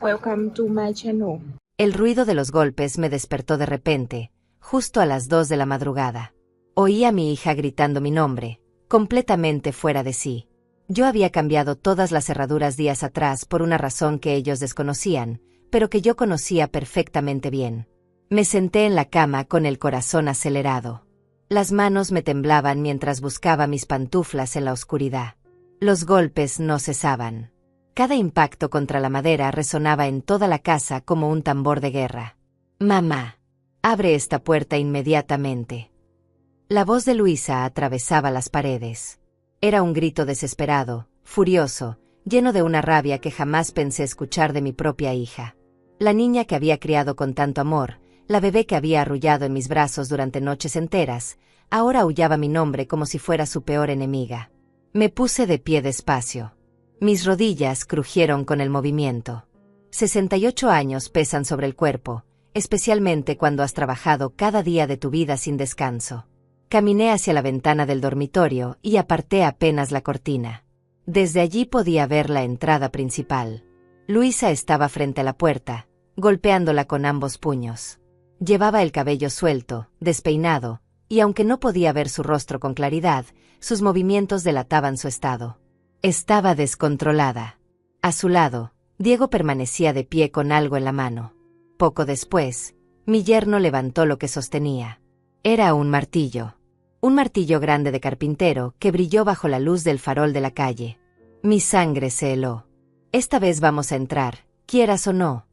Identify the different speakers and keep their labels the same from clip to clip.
Speaker 1: Welcome to my channel.
Speaker 2: El ruido de los golpes me despertó de repente, justo a las 2 de la madrugada. Oí a mi hija gritando mi nombre, completamente fuera de sí. Yo había cambiado todas las cerraduras días atrás por una razón que ellos desconocían, pero que yo conocía perfectamente bien. Me senté en la cama con el corazón acelerado. Las manos me temblaban mientras buscaba mis pantuflas en la oscuridad. Los golpes no cesaban. Cada impacto contra la madera resonaba en toda la casa como un tambor de guerra. «Mamá, abre esta puerta inmediatamente». La voz de Luisa atravesaba las paredes. Era un grito desesperado, furioso, lleno de una rabia que jamás pensé escuchar de mi propia hija. La niña que había criado con tanto amor, la bebé que había arrullado en mis brazos durante noches enteras, ahora aullaba mi nombre como si fuera su peor enemiga. Me puse de pie despacio. Mis rodillas crujieron con el movimiento. 68 años pesan sobre el cuerpo, especialmente cuando has trabajado cada día de tu vida sin descanso. Caminé hacia la ventana del dormitorio y aparté apenas la cortina. Desde allí podía ver la entrada principal. Luisa estaba frente a la puerta, golpeándola con ambos puños. Llevaba el cabello suelto, despeinado, y aunque no podía ver su rostro con claridad, sus movimientos delataban su estado. Estaba descontrolada. A su lado, Diego permanecía de pie con algo en la mano. Poco después, mi yerno levantó lo que sostenía. Era un martillo grande de carpintero que brilló bajo la luz del farol de la calle. Mi sangre se heló. «Esta vez vamos a entrar, quieras o no»,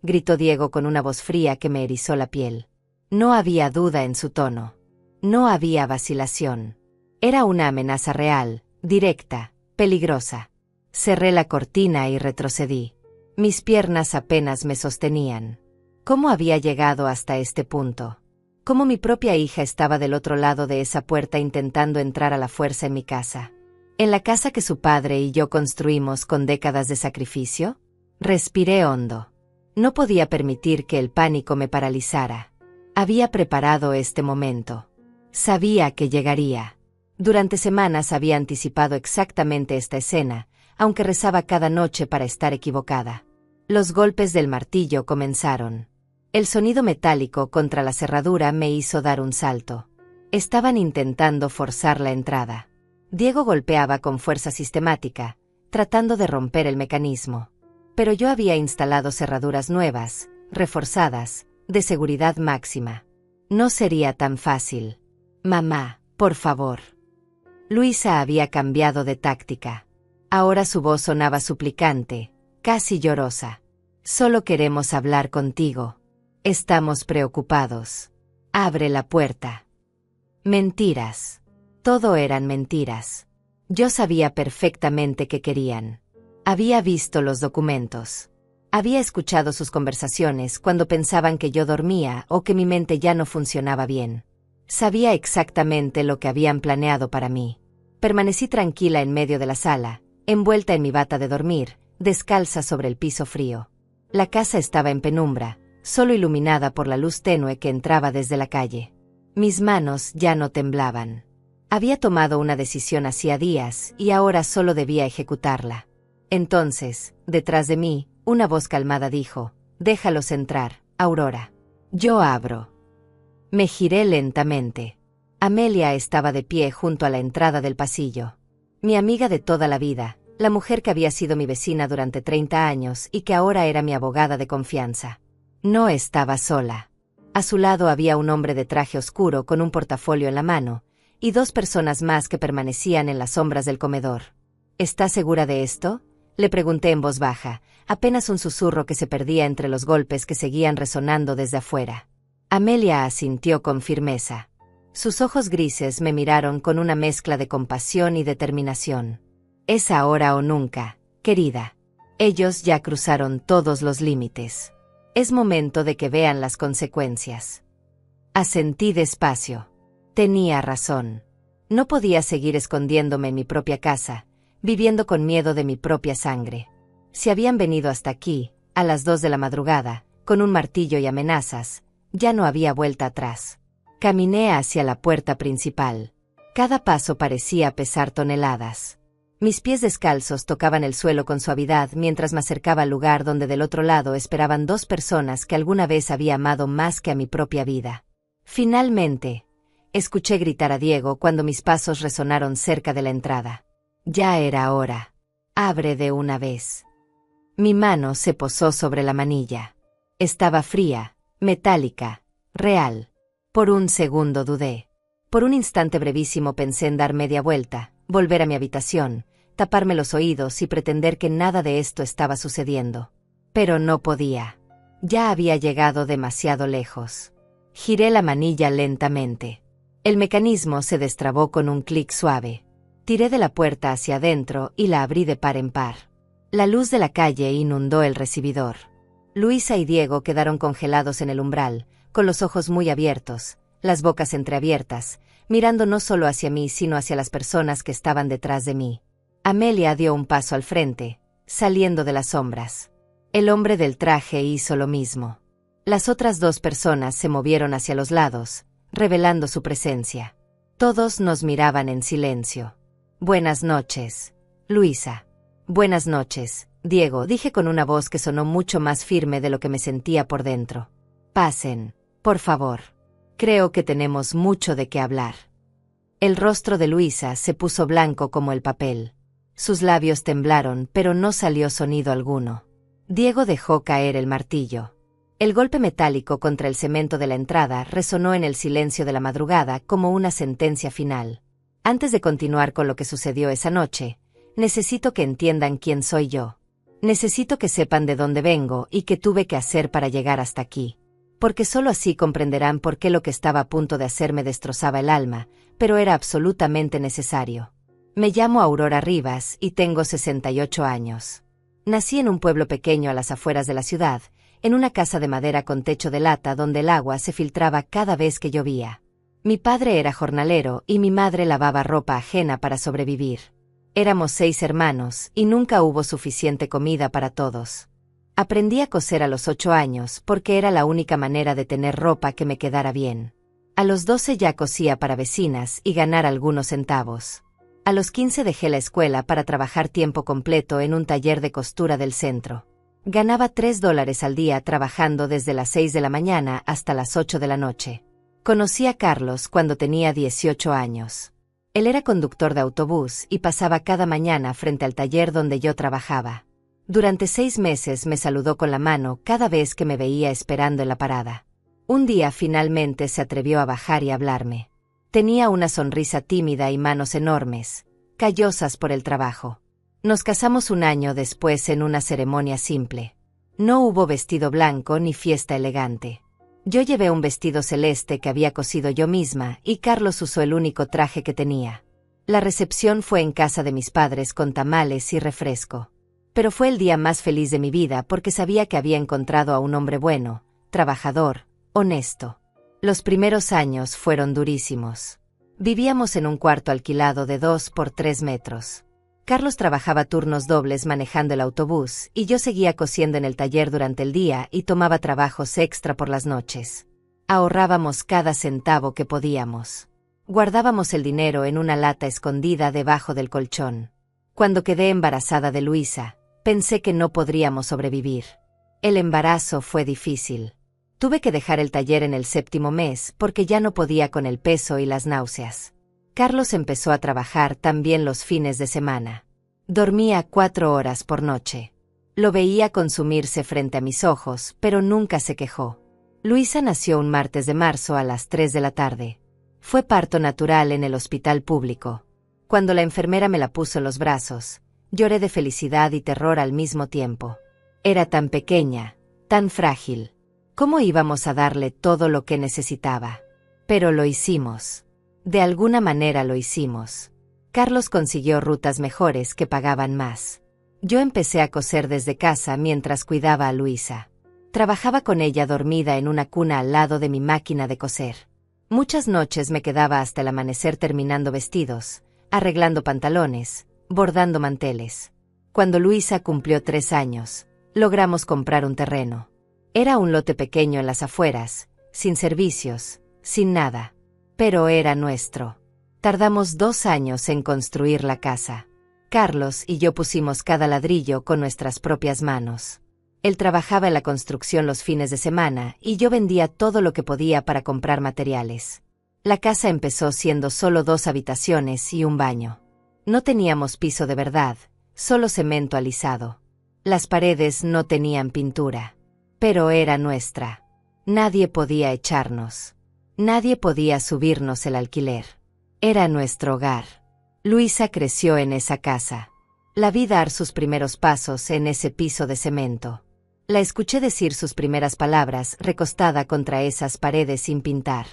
Speaker 2: gritó Diego con una voz fría que me erizó la piel. No había duda en su tono. No había vacilación. Era una amenaza real, directa, peligrosa. Cerré la cortina y retrocedí. Mis piernas apenas me sostenían. ¿Cómo había llegado hasta este punto? ¿Cómo mi propia hija estaba del otro lado de esa puerta intentando entrar a la fuerza en mi casa? ¿En la casa que su padre y yo construimos con décadas de sacrificio? Respiré hondo. No podía permitir que el pánico me paralizara. Había preparado este momento. Sabía que llegaría. Durante semanas había anticipado exactamente esta escena, aunque rezaba cada noche para estar equivocada. Los golpes del martillo comenzaron. El sonido metálico contra la cerradura me hizo dar un salto. Estaban intentando forzar la entrada. Diego golpeaba con fuerza sistemática, tratando de romper el mecanismo. Pero yo había instalado cerraduras nuevas, reforzadas, de seguridad máxima. No sería tan fácil. «Mamá, por favor». Luisa había cambiado de táctica. Ahora su voz sonaba suplicante, casi llorosa. «Solo queremos hablar contigo. Estamos preocupados. Abre la puerta». Mentiras. Todo eran mentiras. Yo sabía perfectamente qué querían. Había visto los documentos. Había escuchado sus conversaciones cuando pensaban que yo dormía o que mi mente ya no funcionaba bien. Sabía exactamente lo que habían planeado para mí. Permanecí tranquila en medio de la sala, envuelta en mi bata de dormir, descalza sobre el piso frío. La casa estaba en penumbra, solo iluminada por la luz tenue que entraba desde la calle. Mis manos ya no temblaban. Había tomado una decisión hacía días y ahora solo debía ejecutarla. Entonces, detrás de mí, una voz calmada dijo: «Déjalos entrar, Aurora». «Yo abro». Me giré lentamente. Amelia estaba de pie junto a la entrada del pasillo. Mi amiga de toda la vida, la mujer que había sido mi vecina durante 30 años y que ahora era mi abogada de confianza. No estaba sola. A su lado había un hombre de traje oscuro con un portafolio en la mano, y 2 personas más que permanecían en las sombras del comedor. «¿Estás segura de esto?», le pregunté en voz baja, apenas un susurro que se perdía entre los golpes que seguían resonando desde afuera. Amelia asintió con firmeza. Sus ojos grises me miraron con una mezcla de compasión y determinación. «Es ahora o nunca, querida. Ellos ya cruzaron todos los límites. Es momento de que vean las consecuencias». Asentí despacio. Tenía razón. No podía seguir escondiéndome en mi propia casa, viviendo con miedo de mi propia sangre. Si habían venido hasta aquí, a las 2 de la madrugada, con un martillo y amenazas, ya no había vuelta atrás. Caminé hacia la puerta principal. Cada paso parecía pesar toneladas. Mis pies descalzos tocaban el suelo con suavidad mientras me acercaba al lugar donde del otro lado esperaban dos personas que alguna vez había amado más que a mi propia vida. Finalmente, escuché gritar a Diego cuando mis pasos resonaron cerca de la entrada. Ya era hora. Abre de una vez. Mi mano se posó sobre la manilla. Estaba fría, metálica, real. Por un segundo dudé. Por un instante brevísimo pensé en dar media vuelta, volver a mi habitación, taparme los oídos y pretender que nada de esto estaba sucediendo. Pero no podía. Ya había llegado demasiado lejos. Giré la manilla lentamente. El mecanismo se destrabó con un clic suave. Tiré de la puerta hacia adentro y la abrí de par en par. La luz de la calle inundó el recibidor. Luisa y Diego quedaron congelados en el umbral, con los ojos muy abiertos, las bocas entreabiertas, mirando no solo hacia mí sino hacia las personas que estaban detrás de mí. Amelia dio un paso al frente, saliendo de las sombras. El hombre del traje hizo lo mismo. Las otras dos personas se movieron hacia los lados, revelando su presencia. Todos nos miraban en silencio. Buenas noches, Luisa. Buenas noches, Diego, dije con una voz que sonó mucho más firme de lo que me sentía por dentro. Pasen, por favor. Creo que tenemos mucho de qué hablar. El rostro de Luisa se puso blanco como el papel. Sus labios temblaron, pero no salió sonido alguno. Diego dejó caer el martillo. El golpe metálico contra el cemento de la entrada resonó en el silencio de la madrugada como una sentencia final. Antes de continuar con lo que sucedió esa noche, necesito que entiendan quién soy yo. Necesito que sepan de dónde vengo y qué tuve que hacer para llegar hasta aquí. Porque solo así comprenderán por qué lo que estaba a punto de hacerme destrozaba el alma, pero era absolutamente necesario. Me llamo Aurora Rivas y tengo 68 años. Nací en un pueblo pequeño a las afueras de la ciudad, en una casa de madera con techo de lata donde el agua se filtraba cada vez que llovía. Mi padre era jornalero y mi madre lavaba ropa ajena para sobrevivir. Éramos 6 hermanos y nunca hubo suficiente comida para todos. Aprendí a coser a los 8 años porque era la única manera de tener ropa que me quedara bien. A los 12 ya cosía para vecinas y ganar algunos centavos. A los 15 dejé la escuela para trabajar tiempo completo en un taller de costura del centro. Ganaba $3 al día trabajando desde las 6 de la mañana hasta las 8 de la noche. Conocí a Carlos cuando tenía 18 años. Él era conductor de autobús y pasaba cada mañana frente al taller donde yo trabajaba. Durante 6 meses me saludó con la mano cada vez que me veía esperando en la parada. Un día finalmente se atrevió a bajar y hablarme. Tenía una sonrisa tímida y manos enormes, callosas por el trabajo. Nos casamos un año después en una ceremonia simple. No hubo vestido blanco ni fiesta elegante. Yo llevé un vestido celeste que había cosido yo misma y Carlos usó el único traje que tenía. La recepción fue en casa de mis padres con tamales y refresco. Pero fue el día más feliz de mi vida porque sabía que había encontrado a un hombre bueno, trabajador, honesto. Los primeros años fueron durísimos. Vivíamos en un cuarto alquilado de 2 por 3 metros. Carlos trabajaba turnos dobles manejando el autobús y yo seguía cosiendo en el taller durante el día y tomaba trabajos extra por las noches. Ahorrábamos cada centavo que podíamos. Guardábamos el dinero en una lata escondida debajo del colchón. Cuando quedé embarazada de Luisa, pensé que no podríamos sobrevivir. El embarazo fue difícil. Tuve que dejar el taller en el 7º mes porque ya no podía con el peso y las náuseas. Carlos empezó a trabajar también los fines de semana. Dormía 4 horas por noche. Lo veía consumirse frente a mis ojos, pero nunca se quejó. Luisa nació un martes de marzo a las 3 de la tarde. Fue parto natural en el hospital público. Cuando la enfermera me la puso en los brazos, lloré de felicidad y terror al mismo tiempo. Era tan pequeña, tan frágil. ¿Cómo íbamos a darle todo lo que necesitaba? Pero lo hicimos. De alguna manera lo hicimos. Carlos consiguió rutas mejores que pagaban más. Yo empecé a coser desde casa mientras cuidaba a Luisa. Trabajaba con ella dormida en una cuna al lado de mi máquina de coser. Muchas noches me quedaba hasta el amanecer terminando vestidos, arreglando pantalones, bordando manteles. Cuando Luisa cumplió 3 años, logramos comprar un terreno. Era un lote pequeño en las afueras, sin servicios, sin nada. Pero era nuestro. Tardamos 2 años en construir la casa. Carlos y yo pusimos cada ladrillo con nuestras propias manos. Él trabajaba en la construcción los fines de semana y yo vendía todo lo que podía para comprar materiales. La casa empezó siendo solo 2 habitaciones y un baño. No teníamos piso de verdad, solo cemento alisado. Las paredes no tenían pintura. Pero era nuestra. Nadie podía echarnos. Nadie podía subirnos el alquiler. Era nuestro hogar. Luisa creció en esa casa. La vi dar sus primeros pasos en ese piso de cemento. La escuché decir sus primeras palabras recostada contra esas paredes sin pintar.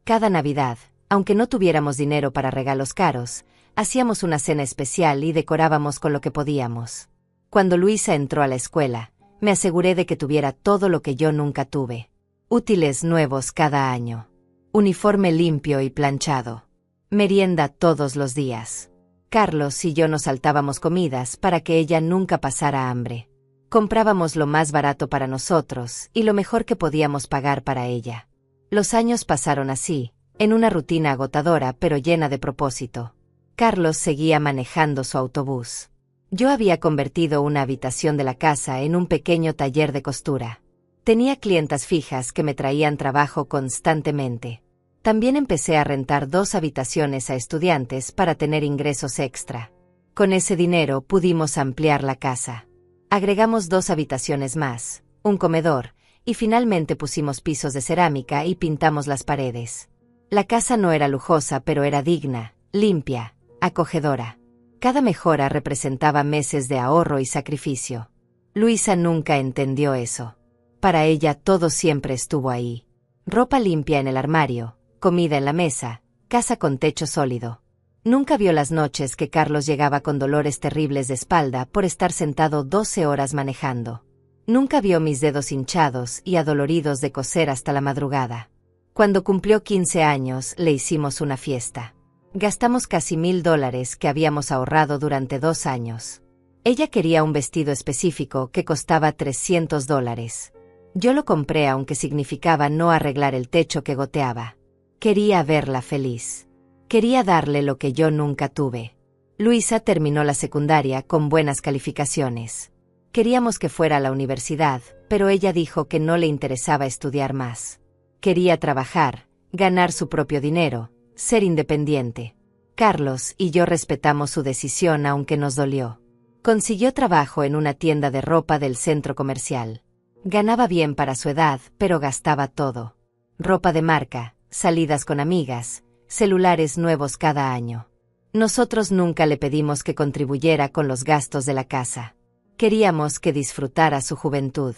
Speaker 2: Cada Navidad, aunque no tuviéramos dinero para regalos caros, hacíamos una cena especial y decorábamos con lo que podíamos. Cuando Luisa entró a la escuela, me aseguré de que tuviera todo lo que yo nunca tuve. Útiles nuevos cada año. Uniforme limpio y planchado. Merienda todos los días. Carlos y yo nos saltábamos comidas para que ella nunca pasara hambre. Comprábamos lo más barato para nosotros y lo mejor que podíamos pagar para ella. Los años pasaron así, en una rutina agotadora pero llena de propósito. Carlos seguía manejando su autobús. Yo había convertido una habitación de la casa en un pequeño taller de costura. Tenía clientas fijas que me traían trabajo constantemente. También empecé a rentar 2 habitaciones a estudiantes para tener ingresos extra. Con ese dinero pudimos ampliar la casa. Agregamos 2 habitaciones más, un comedor, y finalmente pusimos pisos de cerámica y pintamos las paredes. La casa no era lujosa, pero era digna, limpia, acogedora. Cada mejora representaba meses de ahorro y sacrificio. Luisa nunca entendió eso. Para ella todo siempre estuvo ahí. Ropa limpia en el armario, comida en la mesa, casa con techo sólido. Nunca vio las noches que Carlos llegaba con dolores terribles de espalda por estar sentado 12 horas manejando. Nunca vio mis dedos hinchados y adoloridos de coser hasta la madrugada. Cuando cumplió 15 años, le hicimos una fiesta. Gastamos casi $1000 que habíamos ahorrado durante 2 años. Ella quería un vestido específico que costaba $300. Yo lo compré aunque significaba no arreglar el techo que goteaba. Quería verla feliz. Quería darle lo que yo nunca tuve. Luisa terminó la secundaria con buenas calificaciones. Queríamos que fuera a la universidad, pero ella dijo que no le interesaba estudiar más. Quería trabajar, ganar su propio dinero, ser independiente. Carlos y yo respetamos su decisión aunque nos dolió. Consiguió trabajo en una tienda de ropa del centro comercial. Ganaba bien para su edad, pero gastaba todo. Ropa de marca, salidas con amigas, celulares nuevos cada año. Nosotros nunca le pedimos que contribuyera con los gastos de la casa. Queríamos que disfrutara su juventud.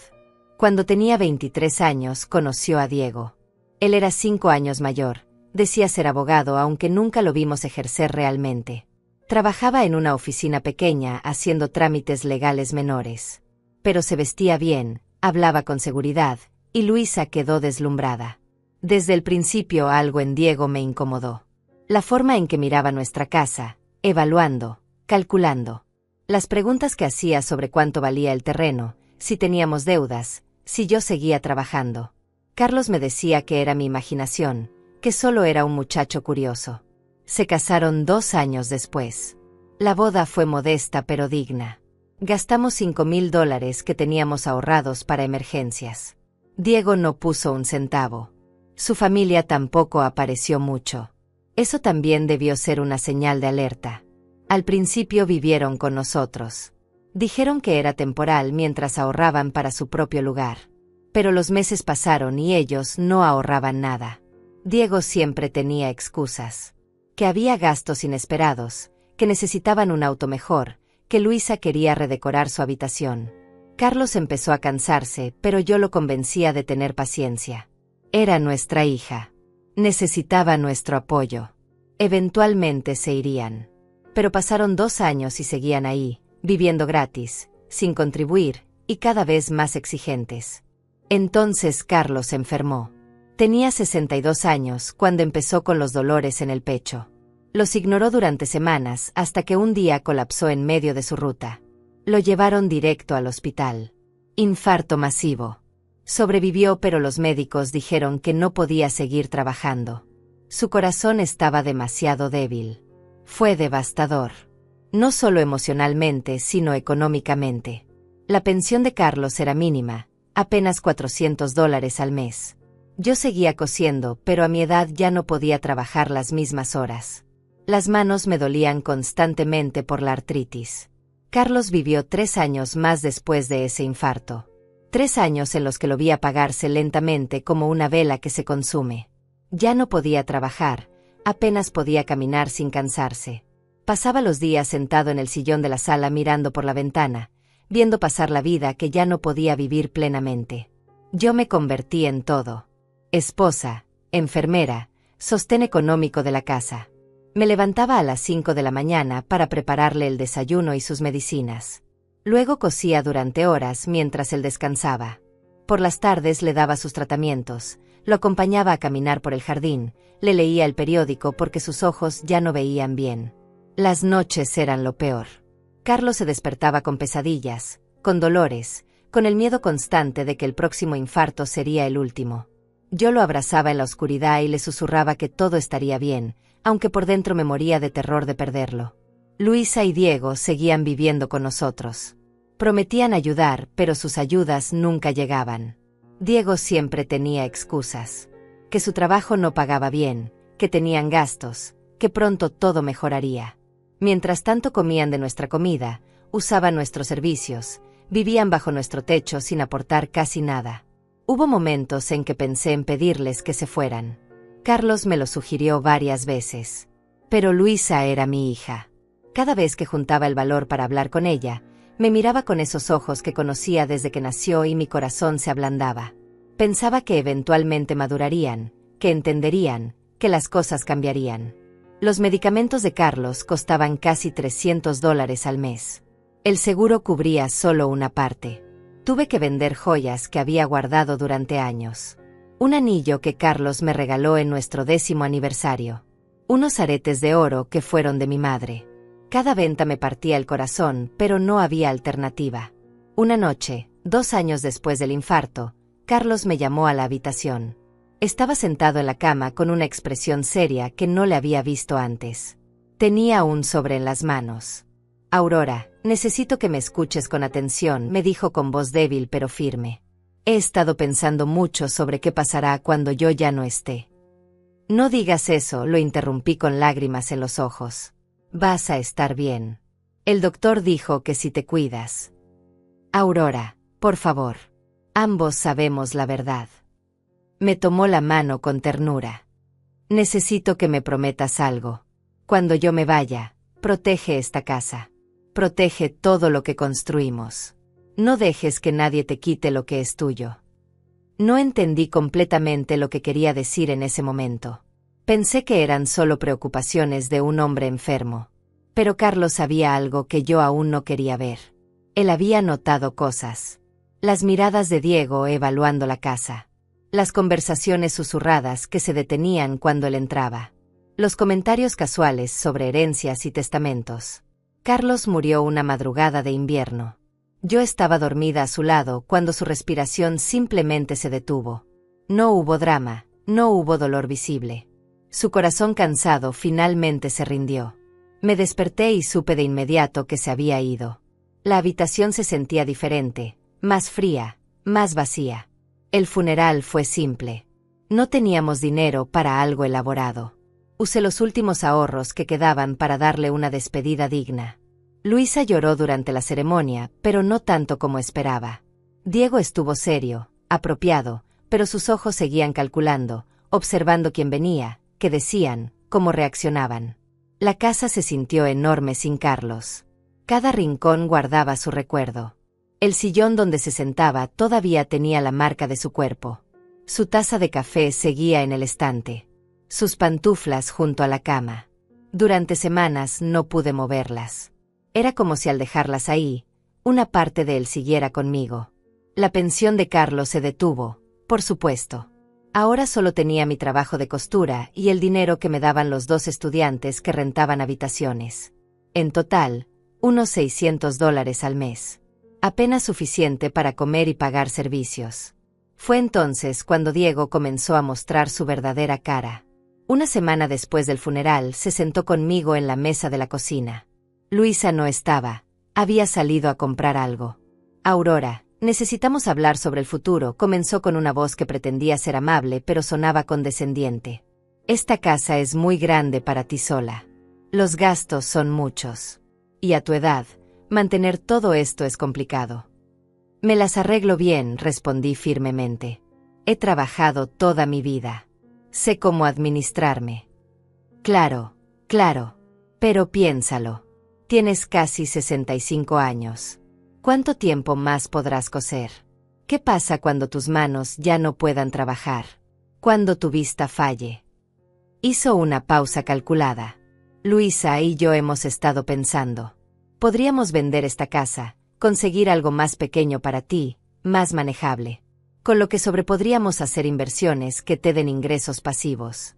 Speaker 2: Cuando tenía 23 años, conoció a Diego. Él era 5 años mayor, decía ser abogado aunque nunca lo vimos ejercer realmente. Trabajaba en una oficina pequeña haciendo trámites legales menores. Pero se vestía bien, hablaba con seguridad, y Luisa quedó deslumbrada. Desde el principio algo en Diego me incomodó. La forma en que miraba nuestra casa, evaluando, calculando. Las preguntas que hacía sobre cuánto valía el terreno, si teníamos deudas, si yo seguía trabajando. Carlos me decía que era mi imaginación, que solo era un muchacho curioso. Se casaron 2 años después. La boda fue modesta pero digna. Gastamos $5000 que teníamos ahorrados para emergencias. Diego no puso un centavo. Su familia tampoco apareció mucho. Eso también debió ser una señal de alerta. Al principio vivieron con nosotros. Dijeron que era temporal mientras ahorraban para su propio lugar. Pero los meses pasaron y ellos no ahorraban nada. Diego siempre tenía excusas. Que había gastos inesperados, que necesitaban un auto mejor, que Luisa quería redecorar su habitación. Carlos empezó a cansarse, pero yo lo convencía de tener paciencia. Era nuestra hija. Necesitaba nuestro apoyo. Eventualmente se irían. Pero pasaron 2 años y seguían ahí, viviendo gratis, sin contribuir, y cada vez más exigentes. Entonces Carlos enfermó. Tenía 62 años cuando empezó con los dolores en el pecho. Los ignoró durante semanas hasta que un día colapsó en medio de su ruta. Lo llevaron directo al hospital. Infarto masivo. Sobrevivió, pero los médicos dijeron que no podía seguir trabajando. Su corazón estaba demasiado débil. Fue devastador. No solo emocionalmente, sino económicamente. La pensión de Carlos era mínima, apenas $400 al mes. Yo seguía cosiendo, pero a mi edad ya no podía trabajar las mismas horas. Las manos me dolían constantemente por la artritis. Carlos vivió 3 años más después de ese infarto. 3 años en los que lo vi apagarse lentamente como una vela que se consume. Ya no podía trabajar, apenas podía caminar sin cansarse. Pasaba los días sentado en el sillón de la sala mirando por la ventana, viendo pasar la vida que ya no podía vivir plenamente. Yo me convertí en todo. Esposa, enfermera, sostén económico de la casa. Me levantaba a las 5 de la mañana para prepararle el desayuno y sus medicinas. Luego cosía durante horas mientras él descansaba. Por las tardes le daba sus tratamientos, lo acompañaba a caminar por el jardín, le leía el periódico porque sus ojos ya no veían bien. Las noches eran lo peor. Carlos se despertaba con pesadillas, con dolores, con el miedo constante de que el próximo infarto sería el último. Yo lo abrazaba en la oscuridad y le susurraba que todo estaría bien, aunque por dentro me moría de terror de perderlo. Luisa y Diego seguían viviendo con nosotros. Prometían ayudar, pero sus ayudas nunca llegaban. Diego siempre tenía excusas. Que su trabajo no pagaba bien, que tenían gastos, que pronto todo mejoraría. Mientras tanto comían de nuestra comida, usaban nuestros servicios, vivían bajo nuestro techo sin aportar casi nada. Hubo momentos en que pensé en pedirles que se fueran. Carlos me lo sugirió varias veces. Pero Luisa era mi hija. Cada vez que juntaba el valor para hablar con ella, me miraba con esos ojos que conocía desde que nació y mi corazón se ablandaba. Pensaba que eventualmente madurarían, que entenderían, que las cosas cambiarían. Los medicamentos de Carlos costaban casi $300 al mes. El seguro cubría solo una parte. Tuve que vender joyas que había guardado durante años. Un anillo que Carlos me regaló en nuestro 10º aniversario. Unos aretes de oro que fueron de mi madre. Cada venta me partía el corazón, pero no había alternativa. Una noche, 2 años después del infarto, Carlos me llamó a la habitación. Estaba sentado en la cama con una expresión seria que no le había visto antes. Tenía un sobre en las manos. Aurora, necesito que me escuches con atención, me dijo con voz débil pero firme. He estado pensando mucho sobre qué pasará cuando yo ya no esté. No digas eso, lo interrumpí con lágrimas en los ojos. Vas a estar bien. El doctor dijo que si te cuidas. Aurora, por favor. Ambos sabemos la verdad. Me tomó la mano con ternura. Necesito que me prometas algo. Cuando yo me vaya, protege esta casa. Protege todo lo que construimos. No dejes que nadie te quite lo que es tuyo. No entendí completamente lo que quería decir en ese momento. Pensé que eran solo preocupaciones de un hombre enfermo. Pero Carlos sabía algo que yo aún no quería ver. Él había notado cosas. Las miradas de Diego evaluando la casa. Las conversaciones susurradas que se detenían cuando él entraba. Los comentarios casuales sobre herencias y testamentos. Carlos murió una madrugada de invierno. Yo estaba dormida a su lado cuando su respiración simplemente se detuvo. No hubo drama, no hubo dolor visible. Su corazón cansado finalmente se rindió. Me desperté y supe de inmediato que se había ido. La habitación se sentía diferente, más fría, más vacía. El funeral fue simple. No teníamos dinero para algo elaborado. Usé los últimos ahorros que quedaban para darle una despedida digna. Luisa lloró durante la ceremonia, pero no tanto como esperaba. Diego estuvo serio, apropiado, pero sus ojos seguían calculando, observando quién venía, qué decían, cómo reaccionaban. La casa se sintió enorme sin Carlos. Cada rincón guardaba su recuerdo. El sillón donde se sentaba todavía tenía la marca de su cuerpo. Su taza de café seguía en el estante. Sus pantuflas junto a la cama. Durante semanas no pude moverlas. Era como si al dejarlas ahí, una parte de él siguiera conmigo. La pensión de Carlos se detuvo, por supuesto. Ahora solo tenía mi trabajo de costura y el dinero que me daban los 2 estudiantes que rentaban habitaciones. En total, unos $600 al mes. Apenas suficiente para comer y pagar servicios. Fue entonces cuando Diego comenzó a mostrar su verdadera cara. Una semana después del funeral se sentó conmigo en la mesa de la cocina. Luisa no estaba. Había salido a comprar algo. Aurora, necesitamos hablar sobre el futuro, comenzó con una voz que pretendía ser amable pero sonaba condescendiente. Esta casa es muy grande para ti sola. Los gastos son muchos. Y a tu edad, mantener todo esto es complicado. Me las arreglo bien, respondí firmemente. He trabajado toda mi vida. Sé cómo administrarme. Claro, claro. Pero piénsalo. Tienes casi 65 años. ¿Cuánto tiempo más podrás coser? ¿Qué pasa cuando tus manos ya no puedan trabajar? Cuando tu vista falle. Hizo una pausa calculada. Luisa y yo hemos estado pensando. Podríamos vender esta casa, conseguir algo más pequeño para ti, más manejable. Con lo que podríamos hacer inversiones que te den ingresos pasivos.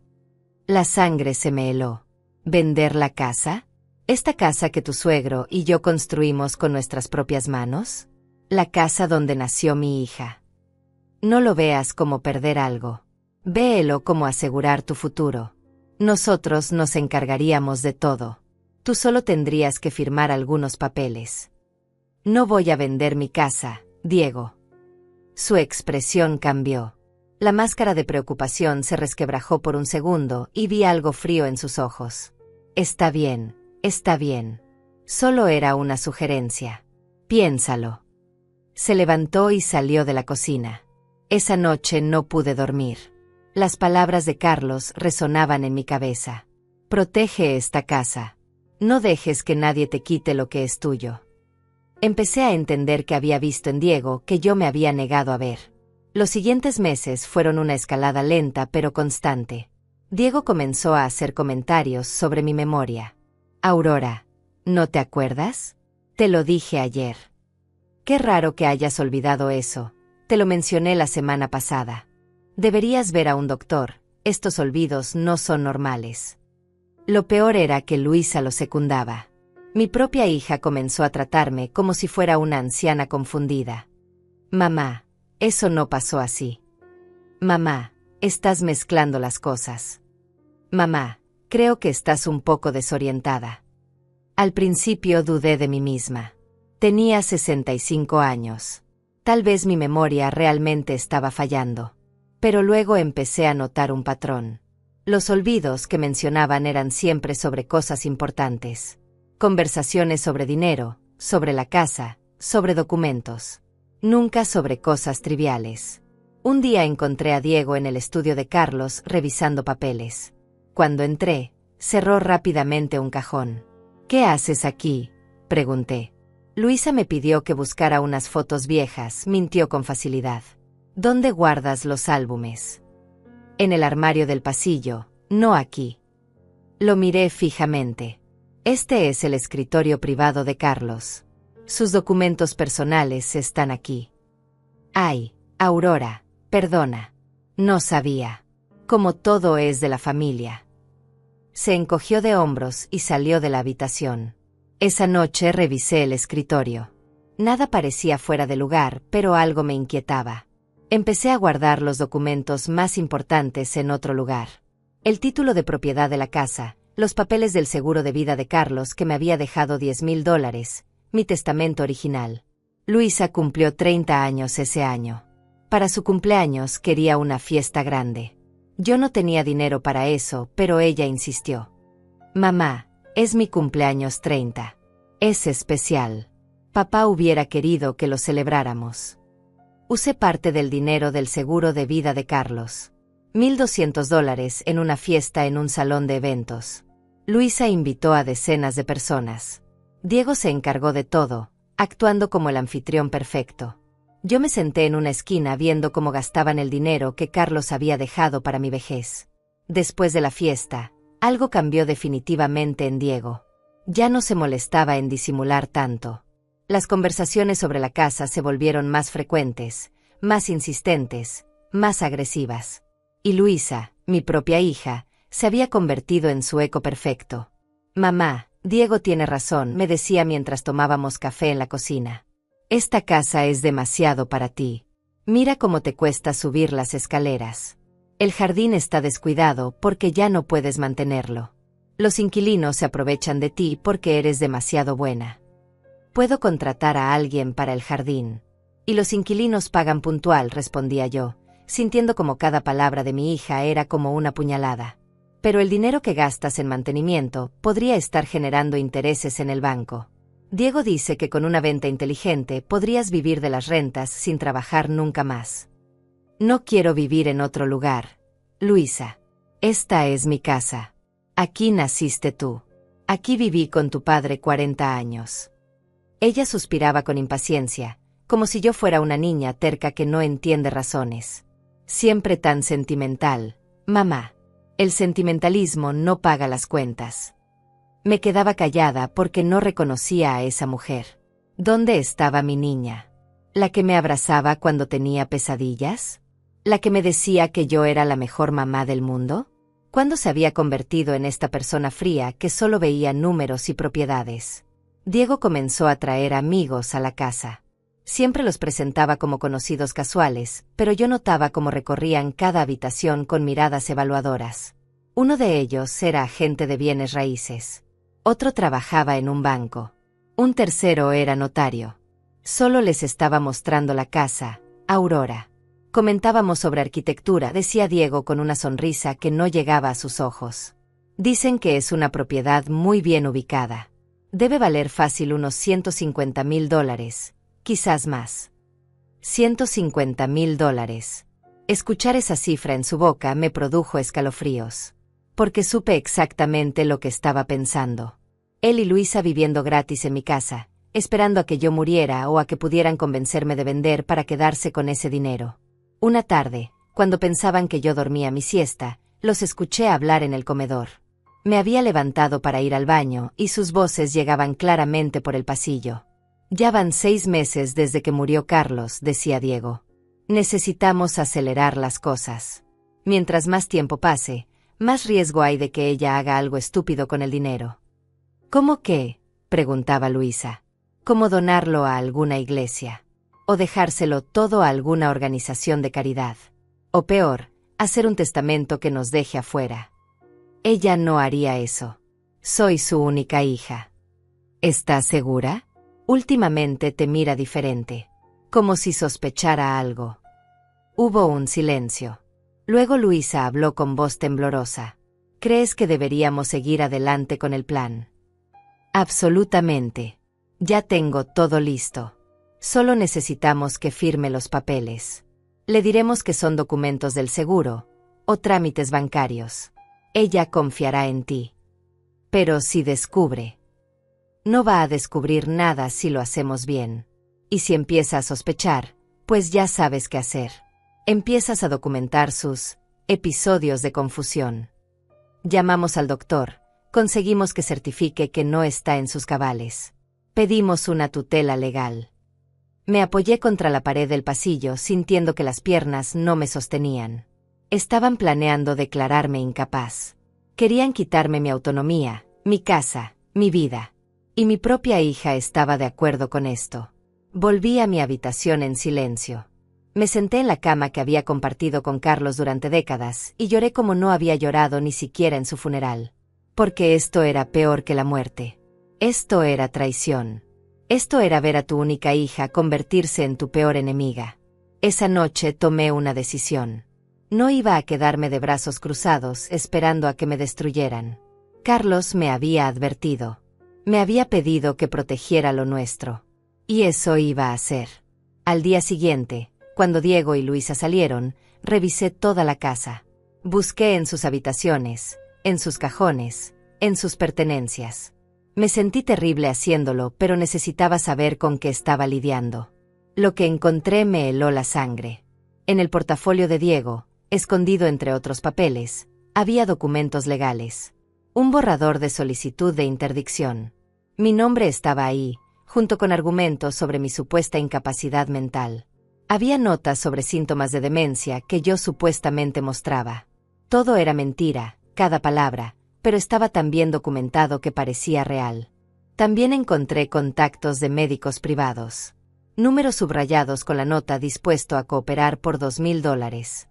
Speaker 2: La sangre se me heló. ¿Vender la casa? ¿Esta casa que tu suegro y yo construimos con nuestras propias manos? La casa donde nació mi hija. No lo veas como perder algo. Véelo como asegurar tu futuro. Nosotros nos encargaríamos de todo. Tú solo tendrías que firmar algunos papeles. No voy a vender mi casa, Diego. Su expresión cambió. La máscara de preocupación se resquebrajó por un segundo y vi algo frío en sus ojos. Está bien. Está bien. Solo era una sugerencia. Piénsalo. Se levantó y salió de la cocina. Esa noche no pude dormir. Las palabras de Carlos resonaban en mi cabeza. Protege esta casa. No dejes que nadie te quite lo que es tuyo. Empecé a entender que había visto en Diego que yo me había negado a ver. Los siguientes meses fueron una escalada lenta pero constante. Diego comenzó a hacer comentarios sobre mi memoria. Aurora, ¿no te acuerdas? Te lo dije ayer. Qué raro que hayas olvidado eso. Te lo mencioné la semana pasada. Deberías ver a un doctor. Estos olvidos no son normales. Lo peor era que Luisa lo secundaba. Mi propia hija comenzó a tratarme como si fuera una anciana confundida. Mamá, eso no pasó así. Mamá, estás mezclando las cosas. Mamá, creo que estás un poco desorientada. Al principio dudé de mí misma. Tenía 65 años. Tal vez mi memoria realmente estaba fallando. Pero luego empecé a notar un patrón. Los olvidos que mencionaban eran siempre sobre cosas importantes. Conversaciones sobre dinero, sobre la casa, sobre documentos. Nunca sobre cosas triviales. Un día encontré a Diego en el estudio de Carlos revisando papeles. Cuando entré, cerró rápidamente un cajón. ¿Qué haces aquí?, pregunté. Luisa me pidió que buscara unas fotos viejas, mintió con facilidad. ¿Dónde guardas los álbumes? En el armario del pasillo, no aquí. Lo miré fijamente. Este es el escritorio privado de Carlos. Sus documentos personales están aquí. Ay, Aurora, perdona. No sabía. Como todo es de la familia. Se encogió de hombros y salió de la habitación. Esa noche revisé el escritorio. Nada parecía fuera de lugar, pero algo me inquietaba. Empecé a guardar los documentos más importantes en otro lugar. El título de propiedad de la casa, los papeles del seguro de vida de Carlos que me había dejado $10,000, mi testamento original. Luisa cumplió 30 años ese año. Para su cumpleaños quería una fiesta grande. Yo no tenía dinero para eso, pero ella insistió. Mamá, es mi cumpleaños 30. Es especial. Papá hubiera querido que lo celebráramos. Usé parte del dinero del seguro de vida de Carlos. $1,200 en una fiesta en un salón de eventos. Luisa invitó a decenas de personas. Diego se encargó de todo, actuando como el anfitrión perfecto. Yo me senté en una esquina viendo cómo gastaban el dinero que Carlos había dejado para mi vejez. Después de la fiesta, algo cambió definitivamente en Diego. Ya no se molestaba en disimular tanto. Las conversaciones sobre la casa se volvieron más frecuentes, más insistentes, más agresivas. Y Luisa, mi propia hija, se había convertido en su eco perfecto. Mamá, Diego tiene razón, me decía mientras tomábamos café en la cocina. Esta casa es demasiado para ti. Mira cómo te cuesta subir las escaleras. El jardín está descuidado porque ya no puedes mantenerlo. Los inquilinos se aprovechan de ti porque eres demasiado buena. Puedo contratar a alguien para el jardín. Y los inquilinos pagan puntual, respondía yo, sintiendo como cada palabra de mi hija era como una puñalada. Pero el dinero que gastas en mantenimiento podría estar generando intereses en el banco. Diego dice que con una venta inteligente podrías vivir de las rentas sin trabajar nunca más. No quiero vivir en otro lugar, Luisa. Esta es mi casa. Aquí naciste tú. Aquí viví con tu padre 40 años. Ella suspiraba con impaciencia, como si yo fuera una niña terca que no entiende razones. Siempre tan sentimental, mamá. El sentimentalismo no paga las cuentas. Me quedaba callada porque no reconocía a esa mujer. ¿Dónde estaba mi niña? ¿La que me abrazaba cuando tenía pesadillas? ¿La que me decía que yo era la mejor mamá del mundo? ¿Cuándo se había convertido en esta persona fría que solo veía números y propiedades? Diego comenzó a traer amigos a la casa. Siempre los presentaba como conocidos casuales, pero yo notaba cómo recorrían cada habitación con miradas evaluadoras. Uno de ellos era agente de bienes raíces. Otro trabajaba en un banco. Un tercero era notario. Solo les estaba mostrando la casa, Aurora. Comentábamos sobre arquitectura, decía Diego con una sonrisa que no llegaba a sus ojos. Dicen que es una propiedad muy bien ubicada. Debe valer fácil unos $150,000, quizás más. $150,000. Escuchar esa cifra en su boca me produjo escalofríos. Porque supe exactamente lo que estaba pensando. Él y Luisa viviendo gratis en mi casa, esperando a que yo muriera o a que pudieran convencerme de vender para quedarse con ese dinero. Una tarde, cuando pensaban que yo dormía mi siesta, los escuché hablar en el comedor. Me había levantado para ir al baño y sus voces llegaban claramente por el pasillo. Ya van 6 meses desde que murió Carlos, decía Diego. Necesitamos acelerar las cosas. Mientras más tiempo pase, más riesgo hay de que ella haga algo estúpido con el dinero. ¿Cómo qué?, preguntaba Luisa. ¿Cómo donarlo a alguna iglesia? ¿O dejárselo todo a alguna organización de caridad? O peor, hacer un testamento que nos deje afuera. Ella no haría eso. Soy su única hija. ¿Estás segura? Últimamente te mira diferente, como si sospechara algo. Hubo un silencio. Luego Luisa habló con voz temblorosa. ¿Crees que deberíamos seguir adelante con el plan? Absolutamente. Ya tengo todo listo. Solo necesitamos que firme los papeles. Le diremos que son documentos del seguro, o trámites bancarios. Ella confiará en ti. Pero si descubre... No va a descubrir nada si lo hacemos bien. Y si empieza a sospechar, pues ya sabes qué hacer. Empiezas a documentar sus episodios de confusión. Llamamos al doctor, conseguimos que certifique que no está en sus cabales. Pedimos una tutela legal. Me apoyé contra la pared del pasillo sintiendo que las piernas no me sostenían. Estaban planeando declararme incapaz. Querían quitarme mi autonomía, mi casa, mi vida. Y mi propia hija estaba de acuerdo con esto. Volví a mi habitación en silencio. Me senté en la cama que había compartido con Carlos durante décadas y lloré como no había llorado ni siquiera en su funeral. Porque esto era peor que la muerte. Esto era traición. Esto era ver a tu única hija convertirse en tu peor enemiga. Esa noche tomé una decisión. No iba a quedarme de brazos cruzados esperando a que me destruyeran. Carlos me había advertido. Me había pedido que protegiera lo nuestro. Y eso iba a hacer. Al día siguiente, cuando Diego y Luisa salieron, revisé toda la casa. Busqué en sus habitaciones, en sus cajones, en sus pertenencias. Me sentí terrible haciéndolo, pero necesitaba saber con qué estaba lidiando. Lo que encontré me heló la sangre. En el portafolio de Diego, escondido entre otros papeles, había documentos legales. Un borrador de solicitud de interdicción. Mi nombre estaba ahí, junto con argumentos sobre mi supuesta incapacidad mental. Había notas sobre síntomas de demencia que yo supuestamente mostraba. Todo era mentira, cada palabra, pero estaba tan bien documentado que parecía real. También encontré contactos de médicos privados. Números subrayados con la nota dispuesto a cooperar por $2,000.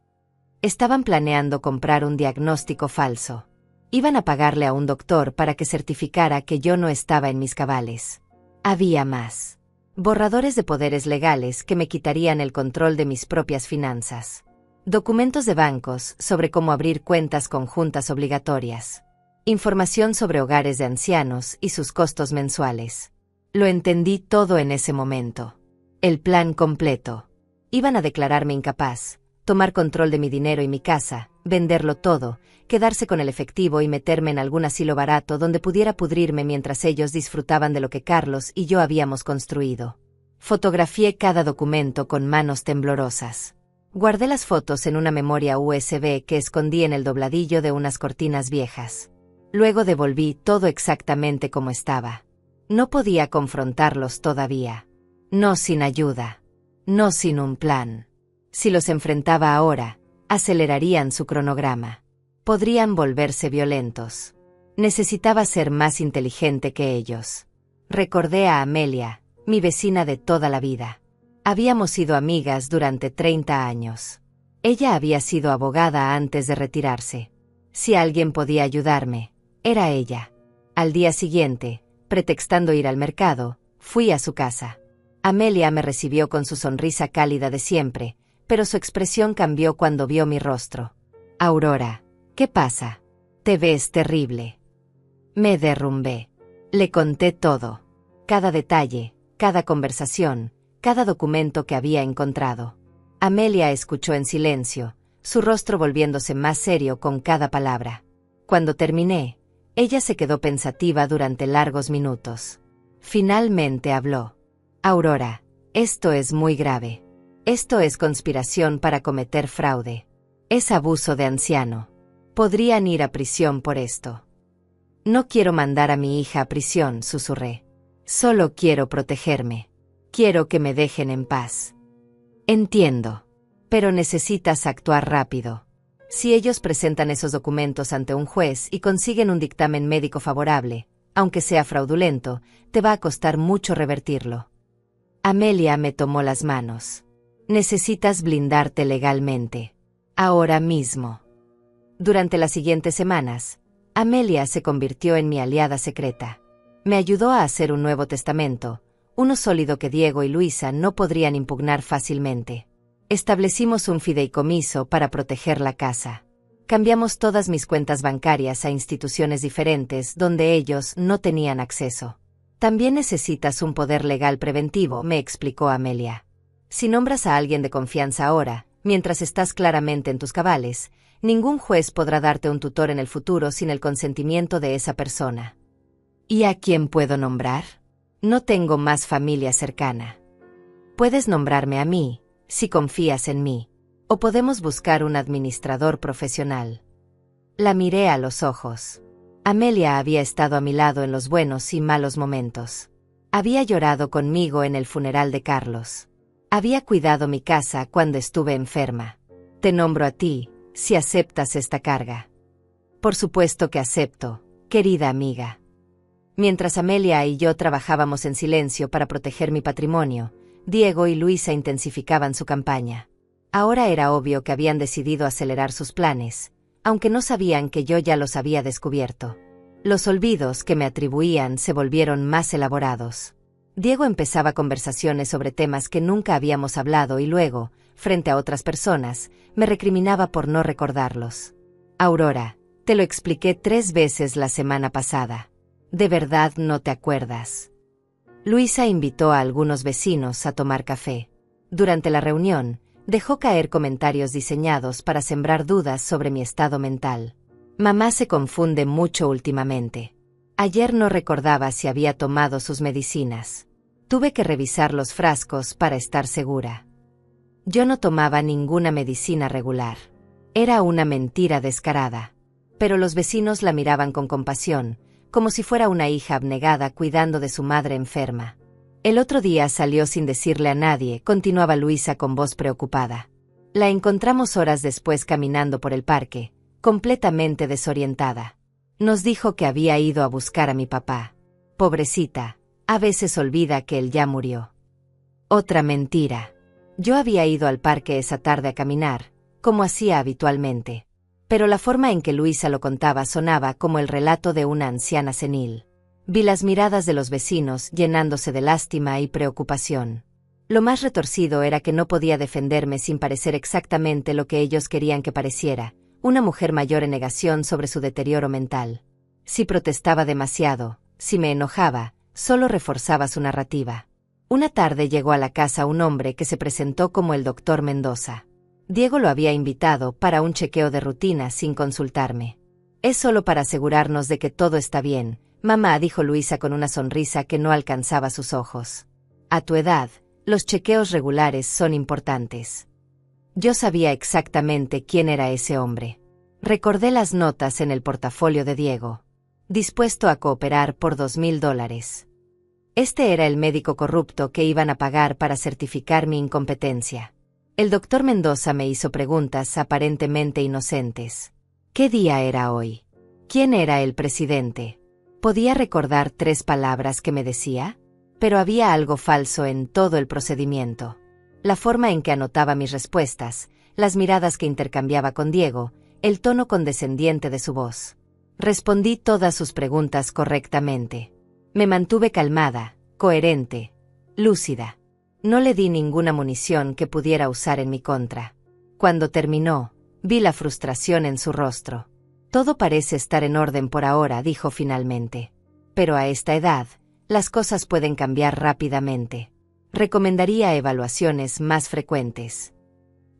Speaker 2: Estaban planeando comprar un diagnóstico falso. Iban a pagarle a un doctor para que certificara que yo no estaba en mis cabales. Había más. Borradores de poderes legales que me quitarían el control de mis propias finanzas. Documentos de bancos sobre cómo abrir cuentas conjuntas obligatorias. Información sobre hogares de ancianos y sus costos mensuales. Lo entendí todo en ese momento. El plan completo. Iban a declararme incapaz, tomar control de mi dinero y mi casa, venderlo todo, quedarse con el efectivo y meterme en algún asilo barato donde pudiera pudrirme mientras ellos disfrutaban de lo que Carlos y yo habíamos construido. Fotografié cada documento con manos temblorosas. Guardé las fotos en una memoria USB que escondí en el dobladillo de unas cortinas viejas. Luego devolví todo exactamente como estaba. No podía confrontarlos todavía. No sin ayuda. No sin un plan. Si los enfrentaba ahora, acelerarían su cronograma. Podrían volverse violentos. Necesitaba ser más inteligente que ellos. Recordé a Amelia, mi vecina de toda la vida. Habíamos sido amigas durante 30 años. Ella había sido abogada antes de retirarse. Si alguien podía ayudarme, era ella. Al día siguiente, pretextando ir al mercado, fui a su casa. Amelia me recibió con su sonrisa cálida de siempre, pero su expresión cambió cuando vio mi rostro. Aurora, ¿qué pasa? Te ves terrible. Me derrumbé. Le conté todo. Cada detalle, cada conversación, cada documento que había encontrado. Amelia escuchó en silencio, su rostro volviéndose más serio con cada palabra. Cuando terminé, ella se quedó pensativa durante largos minutos. Finalmente habló. Aurora, esto es muy grave. Esto es conspiración para cometer fraude. Es abuso de anciano. Podrían ir a prisión por esto. No quiero mandar a mi hija a prisión, susurré. Solo quiero protegerme. Quiero que me dejen en paz. Entiendo. Pero necesitas actuar rápido. Si ellos presentan esos documentos ante un juez y consiguen un dictamen médico favorable, aunque sea fraudulento, te va a costar mucho revertirlo. Amelia me tomó las manos. Necesitas blindarte legalmente. Ahora mismo. Durante las siguientes semanas, Amelia se convirtió en mi aliada secreta. Me ayudó a hacer un nuevo testamento, uno sólido que Diego y Luisa no podrían impugnar fácilmente. Establecimos un fideicomiso para proteger la casa. Cambiamos todas mis cuentas bancarias a instituciones diferentes donde ellos no tenían acceso. También necesitas un poder legal preventivo, me explicó Amelia. Si nombras a alguien de confianza ahora, mientras estás claramente en tus cabales, ningún juez podrá darte un tutor en el futuro sin el consentimiento de esa persona. ¿Y a quién puedo nombrar? No tengo más familia cercana. Puedes nombrarme a mí, si confías en mí, o podemos buscar un administrador profesional. La miré a los ojos. Amelia había estado a mi lado en los buenos y malos momentos. Había llorado conmigo en el funeral de Carlos. Había cuidado mi casa cuando estuve enferma. Te nombro a ti, si aceptas esta carga. Por supuesto que acepto, querida amiga. Mientras Amelia y yo trabajábamos en silencio para proteger mi patrimonio, Diego y Luisa intensificaban su campaña. Ahora era obvio que habían decidido acelerar sus planes, aunque no sabían que yo ya los había descubierto. Los olvidos que me atribuían se volvieron más elaborados. Diego empezaba conversaciones sobre temas que nunca habíamos hablado y luego, frente a otras personas, me recriminaba por no recordarlos. Aurora, te lo expliqué 3 veces la semana pasada. ¿De verdad no te acuerdas? Luisa invitó a algunos vecinos a tomar café. Durante la reunión, dejó caer comentarios diseñados para sembrar dudas sobre mi estado mental. Mamá se confunde mucho últimamente. Ayer no recordaba si había tomado sus medicinas. Tuve que revisar los frascos para estar segura. Yo no tomaba ninguna medicina regular. Era una mentira descarada. Pero los vecinos la miraban con compasión, como si fuera una hija abnegada cuidando de su madre enferma. El otro día salió sin decirle a nadie, continuaba Luisa con voz preocupada. La encontramos horas después caminando por el parque, completamente desorientada. Nos dijo que había ido a buscar a mi papá. Pobrecita, a veces olvida que él ya murió. Otra mentira. Yo había ido al parque esa tarde a caminar, como hacía habitualmente. pero la forma en que Luisa lo contaba sonaba como el relato de una anciana senil. Vi las miradas de los vecinos llenándose de lástima y preocupación. Lo más retorcido era que no podía defenderme sin parecer exactamente lo que ellos querían que pareciera, una mujer mayor en negación sobre su deterioro mental. Si protestaba demasiado, si me enojaba, solo reforzaba su narrativa. Una tarde llegó a la casa un hombre que se presentó como el doctor Mendoza. Diego lo había invitado para un chequeo de rutina sin consultarme. «Es solo para asegurarnos de que todo está bien, mamá», dijo Luisa con una sonrisa que no alcanzaba sus ojos. «A tu edad, los chequeos regulares son importantes». Yo sabía exactamente quién era ese hombre. Recordé las notas en el portafolio de Diego. Dispuesto a cooperar por $2,000. Este era el médico corrupto que iban a pagar para certificar mi incompetencia. El doctor Mendoza me hizo preguntas aparentemente inocentes. ¿Qué día era hoy? ¿Quién era el presidente? Podía recordar 3 palabras que me decía, pero había algo falso en todo el procedimiento. La forma en que anotaba mis respuestas, las miradas que intercambiaba con Diego, el tono condescendiente de su voz. Respondí todas sus preguntas correctamente. Me mantuve calmada, coherente, lúcida. No le di ninguna munición que pudiera usar en mi contra. Cuando terminó, vi la frustración en su rostro. «Todo parece estar en orden por ahora», dijo finalmente. «Pero a esta edad, las cosas pueden cambiar rápidamente. Recomendaría evaluaciones más frecuentes».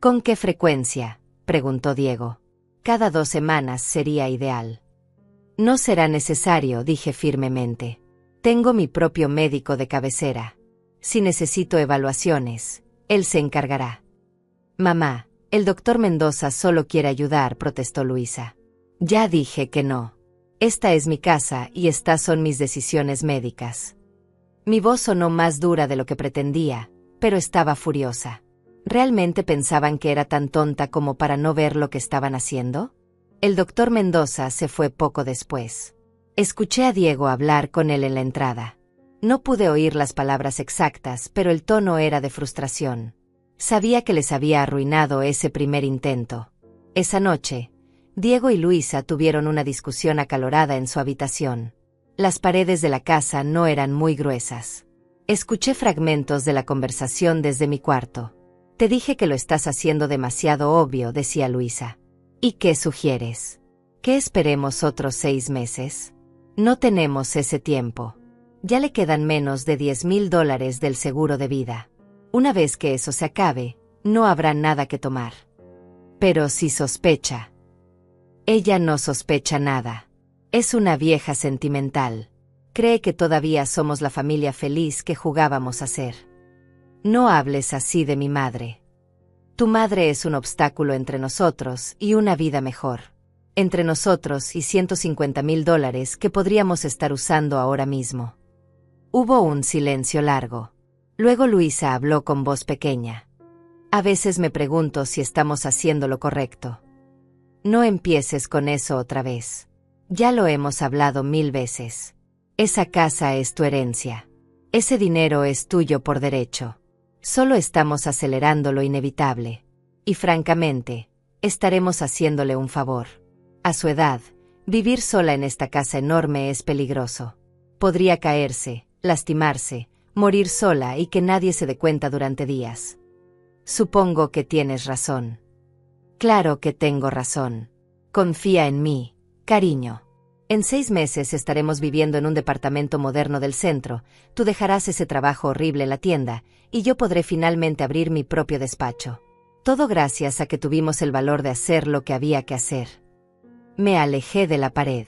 Speaker 2: «¿Con qué frecuencia?», preguntó Diego. «Cada 2 semanas sería ideal». «No será necesario», dije firmemente. «Tengo mi propio médico de cabecera. Si necesito evaluaciones, él se encargará». «Mamá, el doctor Mendoza solo quiere ayudar», protestó Luisa. «Ya dije que no. Esta es mi casa y estas son mis decisiones médicas». Mi voz sonó más dura de lo que pretendía, pero estaba furiosa. ¿Realmente pensaban que era tan tonta como para no ver lo que estaban haciendo? El doctor Mendoza se fue poco después. Escuché a Diego hablar con él en la entrada. No pude oír las palabras exactas, pero el tono era de frustración. Sabía que les había arruinado ese primer intento. Esa noche, Diego y Luisa tuvieron una discusión acalorada en su habitación. Las paredes de la casa no eran muy gruesas. Escuché fragmentos de la conversación desde mi cuarto. «Te dije que lo estás haciendo demasiado obvio», decía Luisa. «¿Y qué sugieres? ¿Que esperemos otros 6 meses? No tenemos ese tiempo. Ya le quedan menos de $10,000 del seguro de vida. Una vez que eso se acabe, no habrá nada que tomar». «Pero si sospecha». «Ella no sospecha nada. Es una vieja sentimental. Cree que todavía somos la familia feliz que jugábamos a ser». «No hables así de mi madre. Tu madre es un obstáculo entre nosotros y una vida mejor. Entre nosotros y $150,000 que podríamos estar usando ahora mismo». Hubo un silencio largo. Luego Luisa habló con voz pequeña. «A veces me pregunto si estamos haciendo lo correcto». «No empieces con eso otra vez. Ya lo hemos hablado 1000 veces. Esa casa es tu herencia. Ese dinero es tuyo por derecho. Solo estamos acelerando lo inevitable. Y francamente, estaremos haciéndole un favor. A su edad, vivir sola en esta casa enorme es peligroso. Podría caerse, lastimarse, morir sola y que nadie se dé cuenta durante días». «Supongo que tienes razón». «Claro que tengo razón. Confía en mí, cariño. En 6 meses estaremos viviendo en un departamento moderno del centro, tú dejarás ese trabajo horrible en la tienda, y yo podré finalmente abrir mi propio despacho. Todo gracias a que tuvimos el valor de hacer lo que había que hacer». Me alejé de la pared.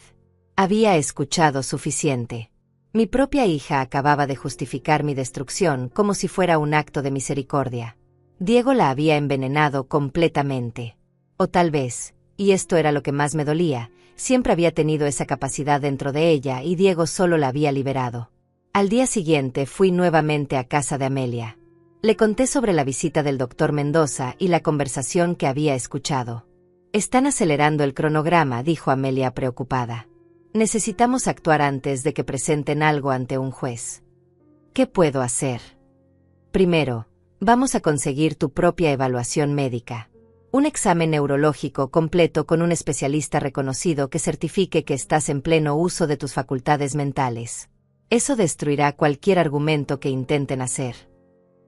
Speaker 2: Había escuchado suficiente. Mi propia hija acababa de justificar mi destrucción como si fuera un acto de misericordia. Diego la había envenenado completamente. O tal vez, y esto era lo que más me dolía, siempre había tenido esa capacidad dentro de ella y Diego solo la había liberado. Al día siguiente fui nuevamente a casa de Amelia. Le conté sobre la visita del doctor Mendoza y la conversación que había escuchado. «Están acelerando el cronograma», dijo Amelia preocupada. «Necesitamos actuar antes de que presenten algo ante un juez». «¿Qué puedo hacer?» «Primero, vamos a conseguir tu propia evaluación médica. Un examen neurológico completo con un especialista reconocido que certifique que estás en pleno uso de tus facultades mentales. Eso destruirá cualquier argumento que intenten hacer.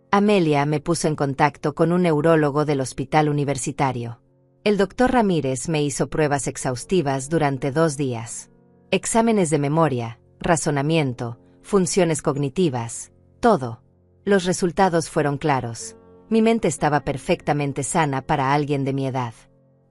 Speaker 2: Amelia me puso en contacto con un neurólogo del hospital universitario. El doctor Ramírez me hizo pruebas exhaustivas durante 2 días. Exámenes de memoria, razonamiento, funciones cognitivas, todo. Los resultados fueron claros. Mi mente estaba perfectamente sana para alguien de mi edad.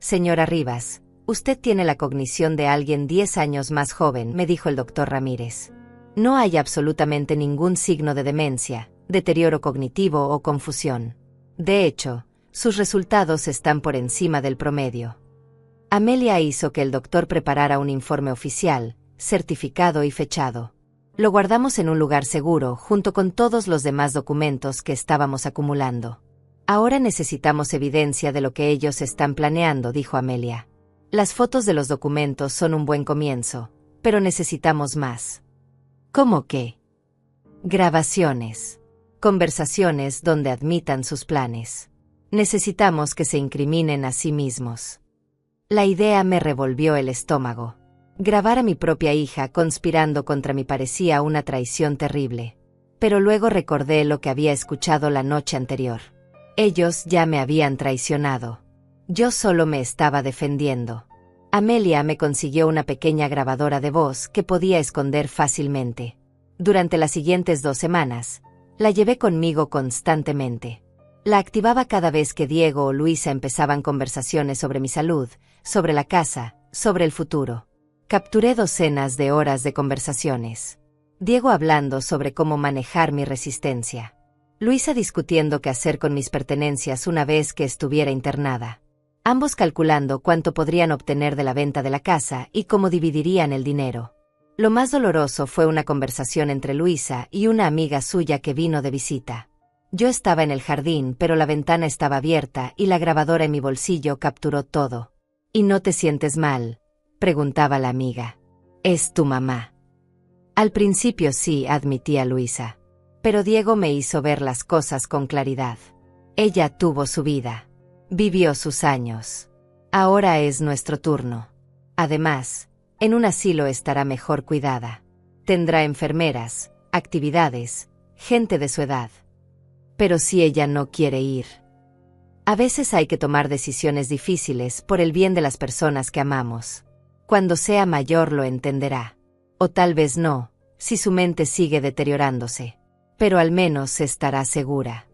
Speaker 2: Señora Rivas, usted tiene la cognición de alguien 10 años más joven, me dijo el doctor Ramírez. No hay absolutamente ningún signo de demencia, deterioro cognitivo o confusión. De hecho, sus resultados están por encima del promedio. Amelia hizo que el doctor preparara un informe oficial, certificado y fechado. Lo guardamos en un lugar seguro junto con todos los demás documentos que estábamos acumulando. Ahora necesitamos evidencia de lo que ellos están planeando, dijo Amelia. Las fotos de los documentos son un buen comienzo, pero necesitamos más. ¿Cómo qué? Grabaciones. Conversaciones donde admitan sus planes. Necesitamos que se incriminen a sí mismos. La idea me revolvió el estómago. Grabar a mi propia hija conspirando contra mí parecía una traición terrible. Pero luego recordé lo que había escuchado la noche anterior. Ellos ya me habían traicionado. Yo solo me estaba defendiendo. Amelia me consiguió una pequeña grabadora de voz que podía esconder fácilmente. Durante las siguientes 2 semanas, la llevé conmigo constantemente. La activaba cada vez que Diego o Luisa empezaban conversaciones sobre mi salud, sobre la casa, sobre el futuro. Capturé docenas de horas de conversaciones. Diego hablando sobre cómo manejar mi resistencia. Luisa discutiendo qué hacer con mis pertenencias una vez que estuviera internada. Ambos calculando cuánto podrían obtener de la venta de la casa y cómo dividirían el dinero. Lo más doloroso fue una conversación entre Luisa y una amiga suya que vino de visita. Yo estaba en el jardín, pero la ventana estaba abierta y la grabadora en mi bolsillo capturó todo. ¿Y no te sientes mal?, preguntaba la amiga. «¿Es tu mamá?» Al principio sí, admitía Luisa. Pero Diego me hizo ver las cosas con claridad. Ella tuvo su vida. Vivió sus años. Ahora es nuestro turno. Además, en un asilo estará mejor cuidada. Tendrá enfermeras, actividades, gente de su edad. Pero si ella no quiere ir. A veces hay que tomar decisiones difíciles por el bien de las personas que amamos. Cuando sea mayor lo entenderá. O tal vez no, si su mente sigue deteriorándose. Pero al menos estará segura.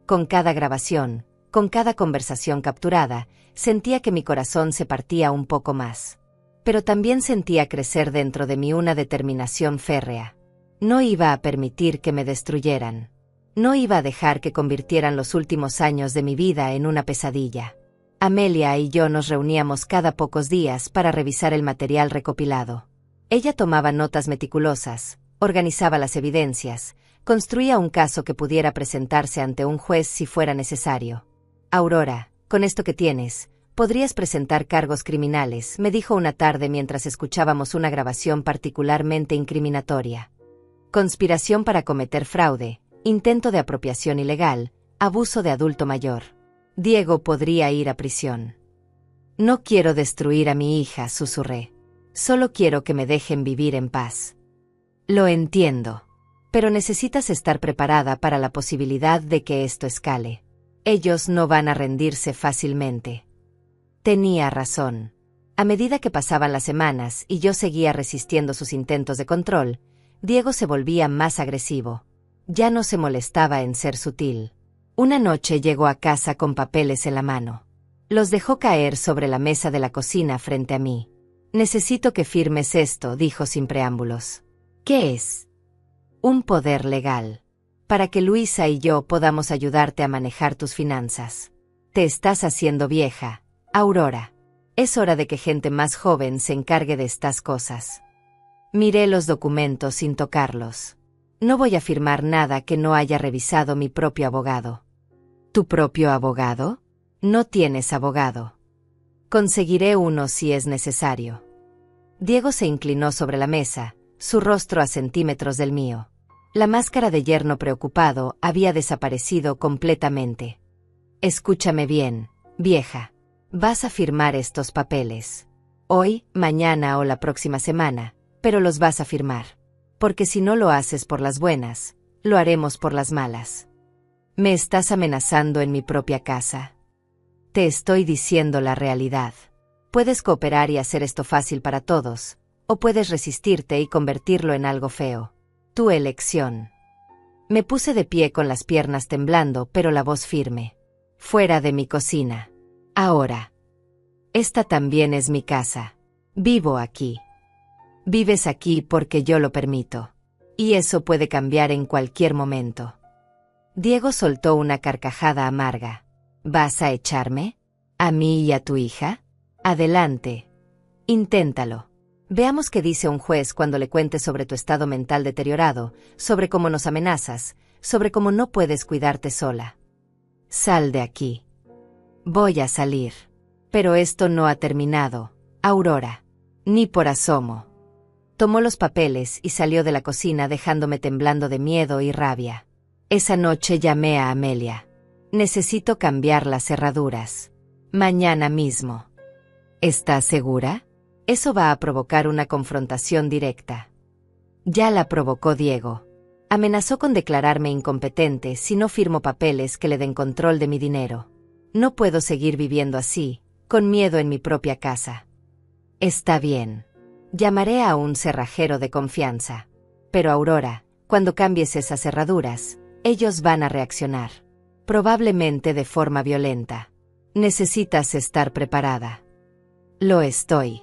Speaker 2: Con cada grabación, con cada conversación capturada, sentía que mi corazón se partía un poco más. Pero también sentía crecer dentro de mí una determinación férrea. No iba a permitir que me destruyeran. No iba a dejar que convirtieran los últimos años de mi vida en una pesadilla. Amelia y yo nos reuníamos cada pocos días para revisar el material recopilado. Ella tomaba notas meticulosas, organizaba las evidencias, construía un caso que pudiera presentarse ante un juez si fuera necesario. «Aurora, con esto que tienes, podrías presentar cargos criminales», me dijo una tarde mientras escuchábamos una grabación particularmente incriminatoria. Conspiración para cometer fraude, intento de apropiación ilegal, abuso de adulto mayor. Diego podría ir a prisión. «No quiero destruir a mi hija», susurré. «Solo quiero que me dejen vivir en paz». «Lo entiendo. Pero necesitas estar preparada para la posibilidad de que esto escale. Ellos no van a rendirse fácilmente». Tenía razón. A medida que pasaban las semanas y yo seguía resistiendo sus intentos de control, Diego se volvía más agresivo. Ya no se molestaba en ser sutil. Una noche llegó a casa con papeles en la mano. Los dejó caer sobre la mesa de la cocina frente a mí. «Necesito que firmes esto», dijo sin preámbulos. «¿Qué es?» «Un poder legal. Para que Luisa y yo podamos ayudarte a manejar tus finanzas. Te estás haciendo vieja, Aurora. Es hora de que gente más joven se encargue de estas cosas». Miré los documentos sin tocarlos. No voy a firmar nada que no haya revisado mi propio abogado. ¿Tu propio abogado? No tienes abogado. Conseguiré uno si es necesario. Diego se inclinó sobre la mesa, su rostro a centímetros del mío. La máscara de yerno preocupado había desaparecido completamente. «Escúchame bien, Vieja, vas a firmar estos papeles. Hoy, mañana o la próxima semana, pero los vas a firmar. Porque si no lo haces por las buenas, lo haremos por las malas. Me estás amenazando en mi propia casa. Te estoy diciendo la realidad. Puedes cooperar y hacer esto fácil para todos, o puedes resistirte y convertirlo en algo feo. Tu elección. Me puse de pie con las piernas temblando, pero la voz firme. Fuera de mi cocina. Ahora. Esta también es mi casa. Vivo aquí. Vives aquí porque yo lo permito. Y eso puede cambiar en cualquier momento. Diego soltó una carcajada amarga. ¿Vas a echarme? ¿A mí y a tu hija? Adelante. Inténtalo. Veamos qué dice un juez cuando le cuentes sobre tu estado mental deteriorado, sobre cómo nos amenazas, sobre cómo no puedes cuidarte sola. Sal de aquí. Voy a salir. Pero esto no ha terminado, Aurora. Ni por asomo. Tomó los papeles y salió de la cocina dejándome temblando de miedo y rabia. Esa noche llamé a Amelia. Necesito cambiar las cerraduras. Mañana mismo. ¿Estás segura? Eso va a provocar una confrontación directa. Ya la provocó Diego. Amenazó con declararme incompetente si no firmo papeles que le den control de mi dinero. No puedo seguir viviendo así, con miedo en mi propia casa. Está bien. Llamaré a un cerrajero de confianza. Pero Aurora, cuando cambies esas cerraduras, ellos van a reaccionar. Probablemente de forma violenta. Necesitas estar preparada. Lo estoy.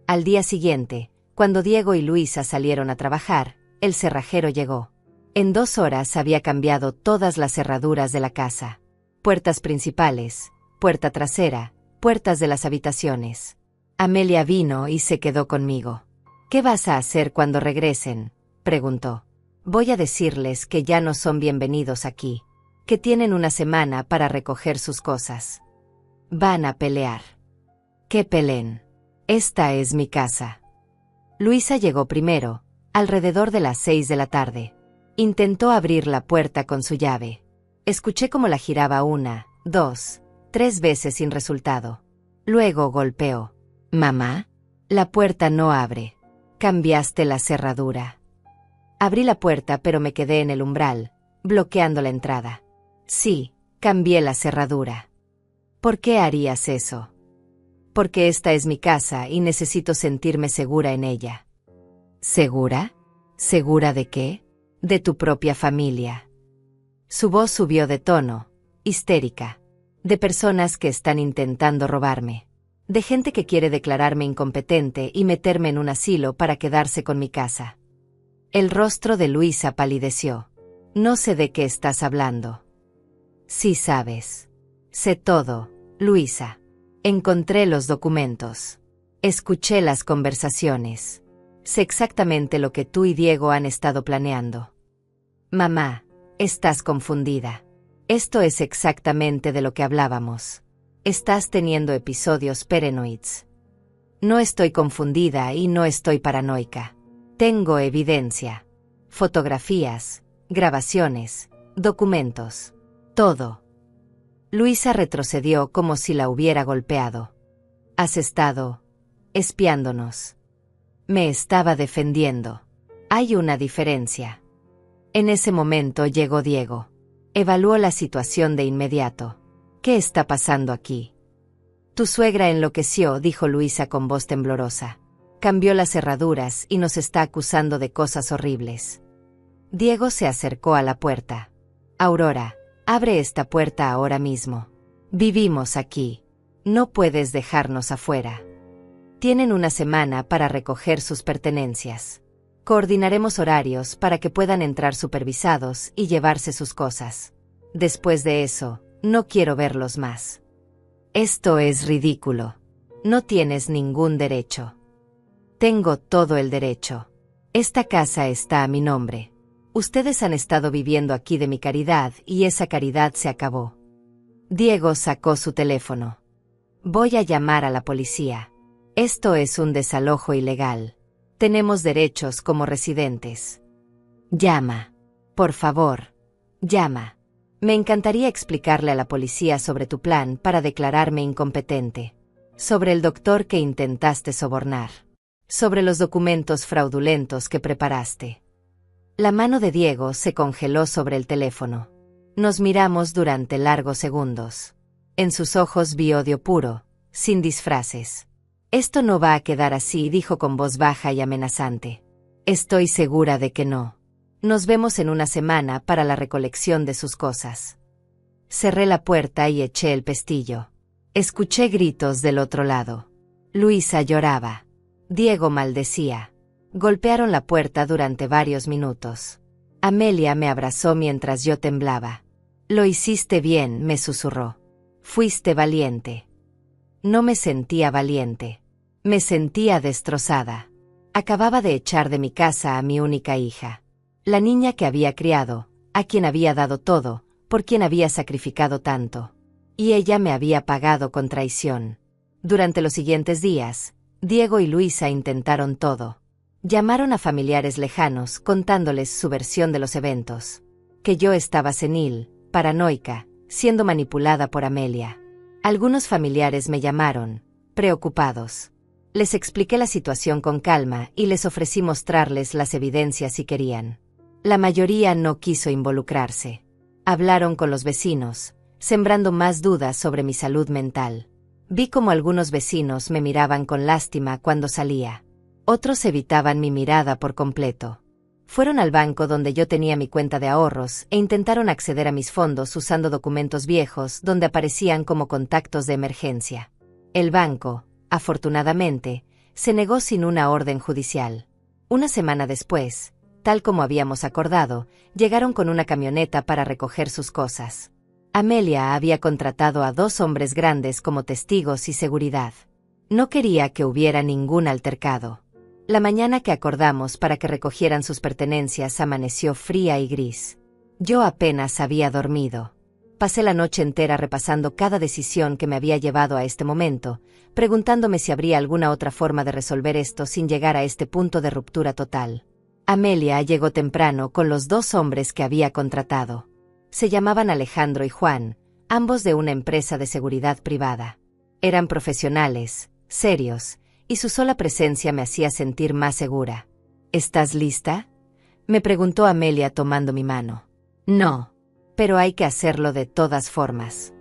Speaker 2: Al día siguiente, cuando Diego y Luisa salieron a trabajar, el cerrajero llegó. En 2 horas había cambiado todas las cerraduras de la casa. Puertas principales, puerta trasera, puertas de las habitaciones. Amelia vino y se quedó conmigo. ¿Qué vas a hacer cuando regresen?, preguntó. Voy a decirles que ya no son bienvenidos aquí, que tienen una semana para recoger sus cosas. Van a pelear. Que peleen. Esta es mi casa. Luisa llegó primero, alrededor de las 6 de la tarde. Intentó abrir la puerta con su llave. Escuché cómo la giraba 1, 2, 3 veces sin resultado. Luego golpeó. «Mamá, la puerta no abre. Cambiaste la cerradura». Abrí la puerta pero me quedé en el umbral, bloqueando la entrada. Sí, cambié la cerradura. ¿Por qué harías eso? Porque esta es mi casa y necesito sentirme segura en ella. ¿Segura? ¿Segura de qué? De tu propia familia. Su voz subió de tono, histérica. De personas que están intentando robarme. De gente que quiere declararme incompetente y meterme en un asilo para quedarse con mi casa. El rostro de Luisa palideció. No sé de qué estás hablando. Sí sabes. Sé todo, Luisa. Encontré los documentos. Escuché las conversaciones. Sé exactamente lo que tú y Diego han estado planeando. Mamá, estás confundida. Esto es exactamente de lo que hablábamos. Estás teniendo episodios paranoides. No estoy confundida y no estoy paranoica. Tengo evidencia. Fotografías, grabaciones, documentos. Todo. Luisa retrocedió como si la hubiera golpeado. Has estado espiándonos. Me estaba defendiendo. Hay una diferencia. En ese momento llegó Diego. Evaluó la situación de inmediato. ¿Qué está pasando aquí? Tu suegra enloqueció, dijo Luisa con voz temblorosa. Cambió las cerraduras y nos está acusando de cosas horribles. Diego se acercó a la puerta. Aurora, abre esta puerta ahora mismo. Vivimos aquí. No puedes dejarnos afuera. Tienen una semana para recoger sus pertenencias. Coordinaremos horarios para que puedan entrar supervisados y llevarse sus cosas. Después de eso, no quiero verlos más. Esto es ridículo. No tienes ningún derecho. Tengo todo el derecho. Esta casa está a mi nombre. Ustedes han estado viviendo aquí de mi caridad y esa caridad se acabó. Diego sacó su teléfono. Voy a llamar a la policía. Esto es un desalojo ilegal. Tenemos derechos como residentes. Llama. Por favor. Llama. Me encantaría explicarle a la policía sobre tu plan para declararme incompetente. Sobre el doctor que intentaste sobornar. Sobre los documentos fraudulentos que preparaste. La mano de Diego se congeló sobre el teléfono. Nos miramos durante largos segundos. En sus ojos vi odio puro, sin disfraces. Esto no va a quedar así, dijo con voz baja y amenazante. Estoy segura de que no. Nos vemos en una semana para la recolección de sus cosas. Cerré la puerta y eché el pestillo. Escuché gritos del otro lado. Luisa lloraba. Diego maldecía. Golpearon la puerta durante varios minutos. Amelia me abrazó mientras yo temblaba. Lo hiciste bien, me susurró. Fuiste valiente. No me sentía valiente. Me sentía destrozada. Acababa de echar de mi casa a mi única hija. La niña que había criado, a quien había dado todo, por quien había sacrificado tanto. Y ella me había pagado con traición. Durante los siguientes días, Diego y Luisa intentaron todo. Llamaron a familiares lejanos contándoles su versión de los eventos. Que yo estaba senil, paranoica, siendo manipulada por Amelia. Algunos familiares me llamaron, preocupados. Les expliqué la situación con calma y les ofrecí mostrarles las evidencias si querían. La mayoría no quiso involucrarse. Hablaron con los vecinos, sembrando más dudas sobre mi salud mental. Vi como algunos vecinos me miraban con lástima cuando salía. Otros evitaban mi mirada por completo. Fueron al banco donde yo tenía mi cuenta de ahorros e intentaron acceder a mis fondos usando documentos viejos donde aparecían como contactos de emergencia. El banco, afortunadamente, se negó sin una orden judicial. Una semana después, tal como habíamos acordado, llegaron con una camioneta para recoger sus cosas. Amelia había contratado a 2 hombres grandes como testigos y seguridad. No quería que hubiera ningún altercado. La mañana que acordamos para que recogieran sus pertenencias amaneció fría y gris. Yo apenas había dormido. Pasé la noche entera repasando cada decisión que me había llevado a este momento, preguntándome si habría alguna otra forma de resolver esto sin llegar a este punto de ruptura total. Amelia llegó temprano con los 2 hombres que había contratado. Se llamaban Alejandro y Juan, ambos de una empresa de seguridad privada. Eran profesionales, serios, y su sola presencia me hacía sentir más segura. ¿Estás lista?, me preguntó Amelia tomando mi mano. No, pero hay que hacerlo de todas formas.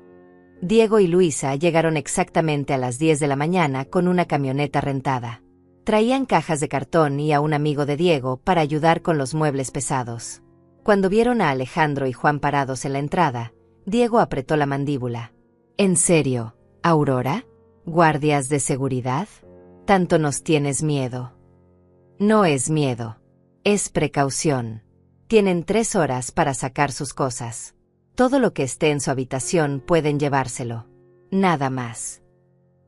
Speaker 2: Diego y Luisa llegaron exactamente a las 10 de la mañana con una camioneta rentada. Traían cajas de cartón y a un amigo de Diego para ayudar con los muebles pesados. Cuando vieron a Alejandro y Juan parados en la entrada, Diego apretó la mandíbula. ¿En serio, Aurora? ¿Guardias de seguridad? ¿Tanto nos tienes miedo? No es miedo. Es precaución. Tienen 3 horas para sacar sus cosas. Todo lo que esté en su habitación pueden llevárselo. Nada más.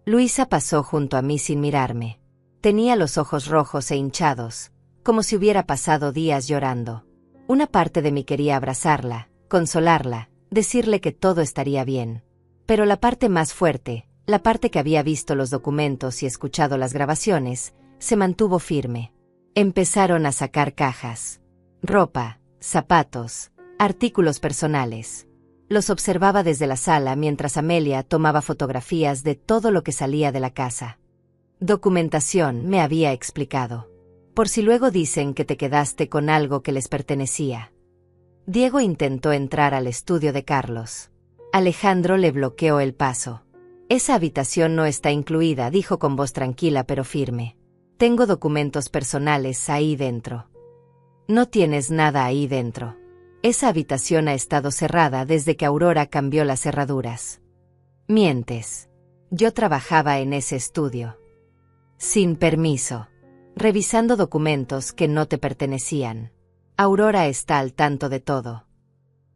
Speaker 2: Luisa pasó junto a mí sin mirarme. Tenía los ojos rojos e hinchados, como si hubiera pasado días llorando. Una parte de mí quería abrazarla, consolarla, decirle que todo estaría bien. Pero la parte más fuerte, la parte que había visto los documentos y escuchado las grabaciones, se mantuvo firme. Empezaron a sacar cajas. Ropa, zapatos, artículos personales. Los observaba desde la sala mientras Amelia tomaba fotografías de todo lo que salía de la casa. Documentación, me había explicado. Por si luego dicen que te quedaste con algo que les pertenecía. Diego intentó entrar al estudio de Carlos. Alejandro le bloqueó el paso. Esa habitación no está incluida, dijo con voz tranquila pero firme. Tengo documentos personales ahí dentro. No tienes nada ahí dentro. Esa habitación ha estado cerrada desde que Aurora cambió las cerraduras. Mientes. Yo trabajaba en ese estudio. Sin permiso. Revisando documentos que no te pertenecían. Aurora está al tanto de todo.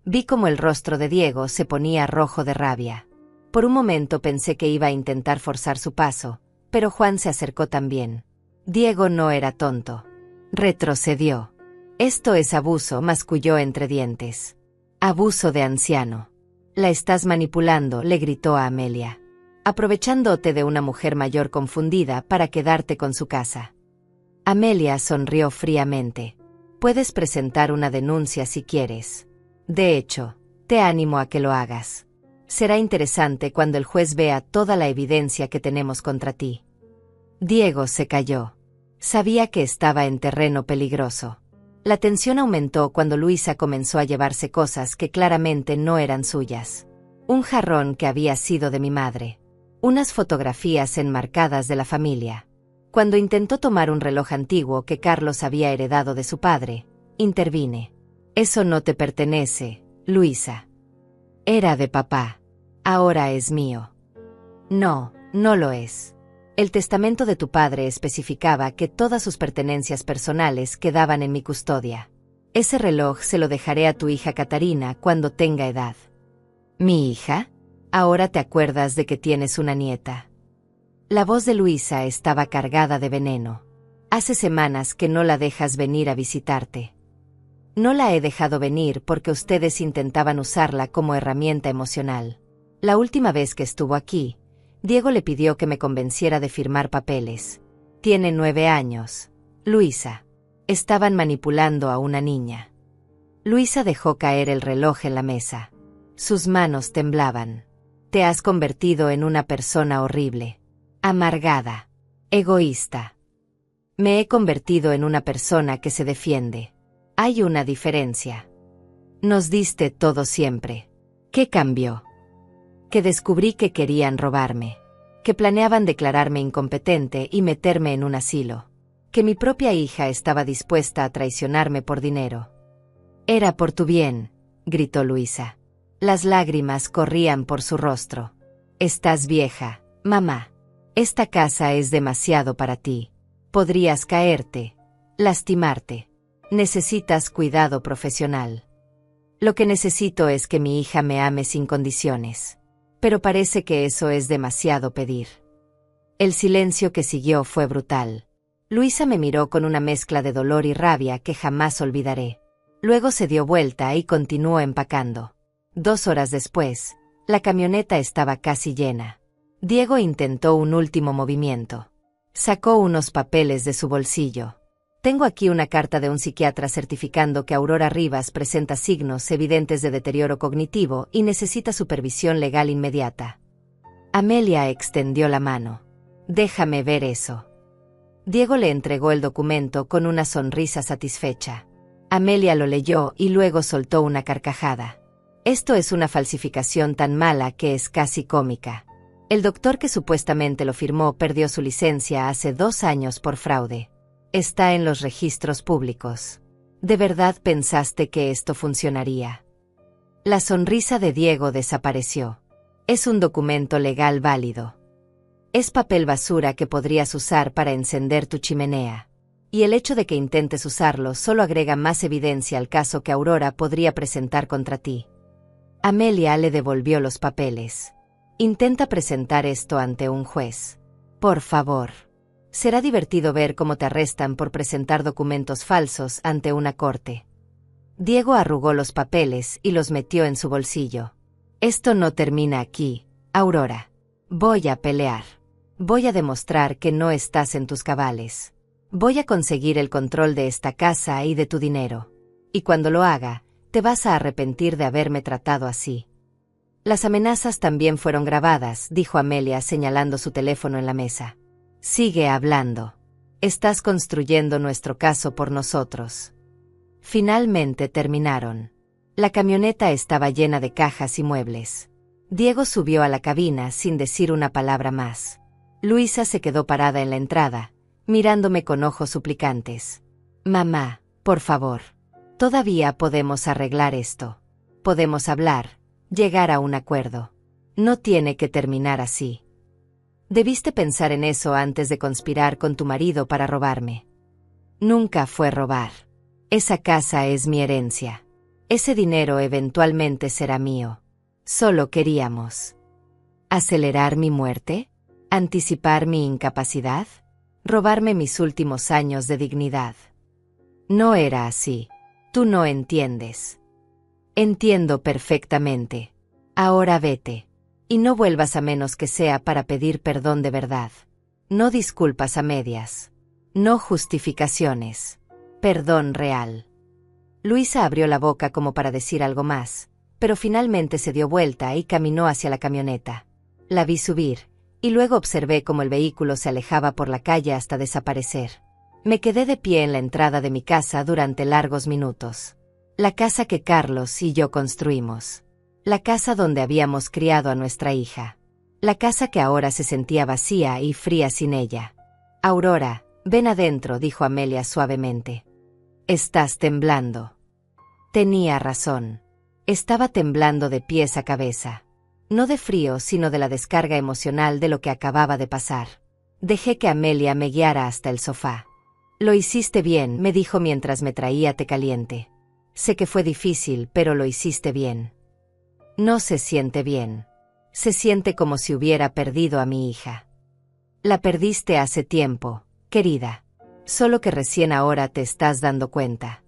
Speaker 2: Vi como el rostro de Diego se ponía rojo de rabia. Por un momento pensé que iba a intentar forzar su paso, pero Juan se acercó también. Diego no era tonto. Retrocedió. Esto es abuso, masculló entre dientes. Abuso de anciano. La estás manipulando, le gritó a Amelia. Aprovechándote de una mujer mayor confundida para quedarte con su casa. Amelia sonrió fríamente. Puedes presentar una denuncia si quieres. De hecho, Te animo a que lo hagas. Será interesante cuando el juez vea toda la evidencia que tenemos contra ti. Diego se calló. Sabía que estaba en terreno peligroso. La tensión aumentó cuando Luisa comenzó a llevarse cosas que claramente no eran suyas. Un jarrón que había sido de mi madre. Unas fotografías enmarcadas de la familia. Cuando intentó tomar un reloj antiguo que Carlos había heredado de su padre, intervine. Eso no te pertenece, Luisa. Era de papá. Ahora es mío. No, no lo es. El testamento de tu padre especificaba que todas sus pertenencias personales quedaban en mi custodia. Ese reloj se lo dejaré a tu hija Catarina cuando tenga edad. ¿Mi hija? Ahora te acuerdas de que tienes una nieta. La voz de Luisa estaba cargada de veneno. Hace semanas que no la dejas venir a visitarte. No la he dejado venir porque ustedes intentaban usarla como herramienta emocional. La última vez que estuvo aquí, Diego le pidió que me convenciera de firmar papeles. Tiene 9 años. Luisa. Estaban manipulando a una niña. Luisa dejó caer el reloj en la mesa. Sus manos temblaban. Te has convertido en una persona horrible. Amargada. Egoísta. Me he convertido en una persona que se defiende. Hay una diferencia. Nos diste todo siempre. ¿Qué cambió? Que descubrí que querían robarme. Que planeaban declararme incompetente y meterme en un asilo. Que mi propia hija estaba dispuesta a traicionarme por dinero. Era por tu bien, gritó Luisa. Las lágrimas corrían por su rostro. Estás vieja, mamá. Esta casa es demasiado para ti. Podrías caerte, lastimarte. Necesitas cuidado profesional. Lo que necesito es que mi hija me ame sin condiciones. Pero parece que eso es demasiado pedir. El silencio que siguió fue brutal. Luisa me miró con una mezcla de dolor y rabia que jamás olvidaré. Luego se dio vuelta y continuó empacando. 2 horas después, la camioneta estaba casi llena. Diego intentó un último movimiento. Sacó unos papeles de su bolsillo. Tengo aquí una carta de un psiquiatra certificando que Aurora Rivas presenta signos evidentes de deterioro cognitivo y necesita supervisión legal inmediata. Amelia extendió la mano. Déjame ver eso. Diego le entregó el documento con una sonrisa satisfecha. Amelia lo leyó y luego soltó una carcajada. Esto es una falsificación tan mala que es casi cómica. El doctor que supuestamente lo firmó perdió su licencia hace 2 años por fraude. Está en los registros públicos. ¿De verdad pensaste que esto funcionaría? La sonrisa de Diego desapareció. Es un documento legal válido. Es papel basura que podrías usar para encender tu chimenea. Y el hecho de que intentes usarlo solo agrega más evidencia al caso que Aurora podría presentar contra ti. Amelia le devolvió los papeles. Intenta presentar esto ante un juez. Por favor. Será divertido ver cómo te arrestan por presentar documentos falsos ante una corte. Diego arrugó los papeles y los metió en su bolsillo. Esto no termina aquí, Aurora. Voy a pelear. Voy a demostrar que no estás en tus cabales. Voy a conseguir el control de esta casa y de tu dinero. Y cuando lo haga, te vas a arrepentir de haberme tratado así. Las amenazas también fueron grabadas, dijo Amelia señalando su teléfono en la mesa. Sigue hablando. Estás construyendo nuestro caso por nosotros. Finalmente terminaron. La camioneta estaba llena de cajas y muebles. Diego subió a la cabina sin decir una palabra más. Luisa se quedó parada en la entrada, mirándome con ojos suplicantes. Mamá, por favor. Todavía podemos arreglar esto. Podemos hablar, llegar a un acuerdo. No tiene que terminar así. Debiste pensar en eso antes de conspirar con tu marido para robarme. Nunca fue robar. Esa casa es mi herencia. Ese dinero eventualmente será mío. Solo queríamos. ¿Acelerar mi muerte? ¿Anticipar mi incapacidad? ¿Robarme mis últimos años de dignidad? No era así. Tú no entiendes. Entiendo perfectamente. Ahora vete. Y no vuelvas a menos que sea para pedir perdón de verdad. No disculpas a medias. No justificaciones. Perdón real. Luisa abrió la boca como para decir algo más, pero finalmente se dio vuelta y caminó hacia la camioneta. La vi subir, y luego observé cómo el vehículo se alejaba por la calle hasta desaparecer. Me quedé de pie en la entrada de mi casa durante largos minutos. La casa que Carlos y yo construimos. La casa donde habíamos criado a nuestra hija. La casa que ahora se sentía vacía y fría sin ella. Aurora, ven adentro, dijo Amelia suavemente. Estás temblando. Tenía razón. Estaba temblando de pies a cabeza. No de frío, sino de la descarga emocional de lo que acababa de pasar. Dejé que Amelia me guiara hasta el sofá. Lo hiciste bien, me dijo mientras me traía té caliente. Sé que fue difícil, pero lo hiciste bien. No se siente bien. Se siente como si hubiera perdido a mi hija. La perdiste hace tiempo, querida. Solo que recién ahora te estás dando cuenta.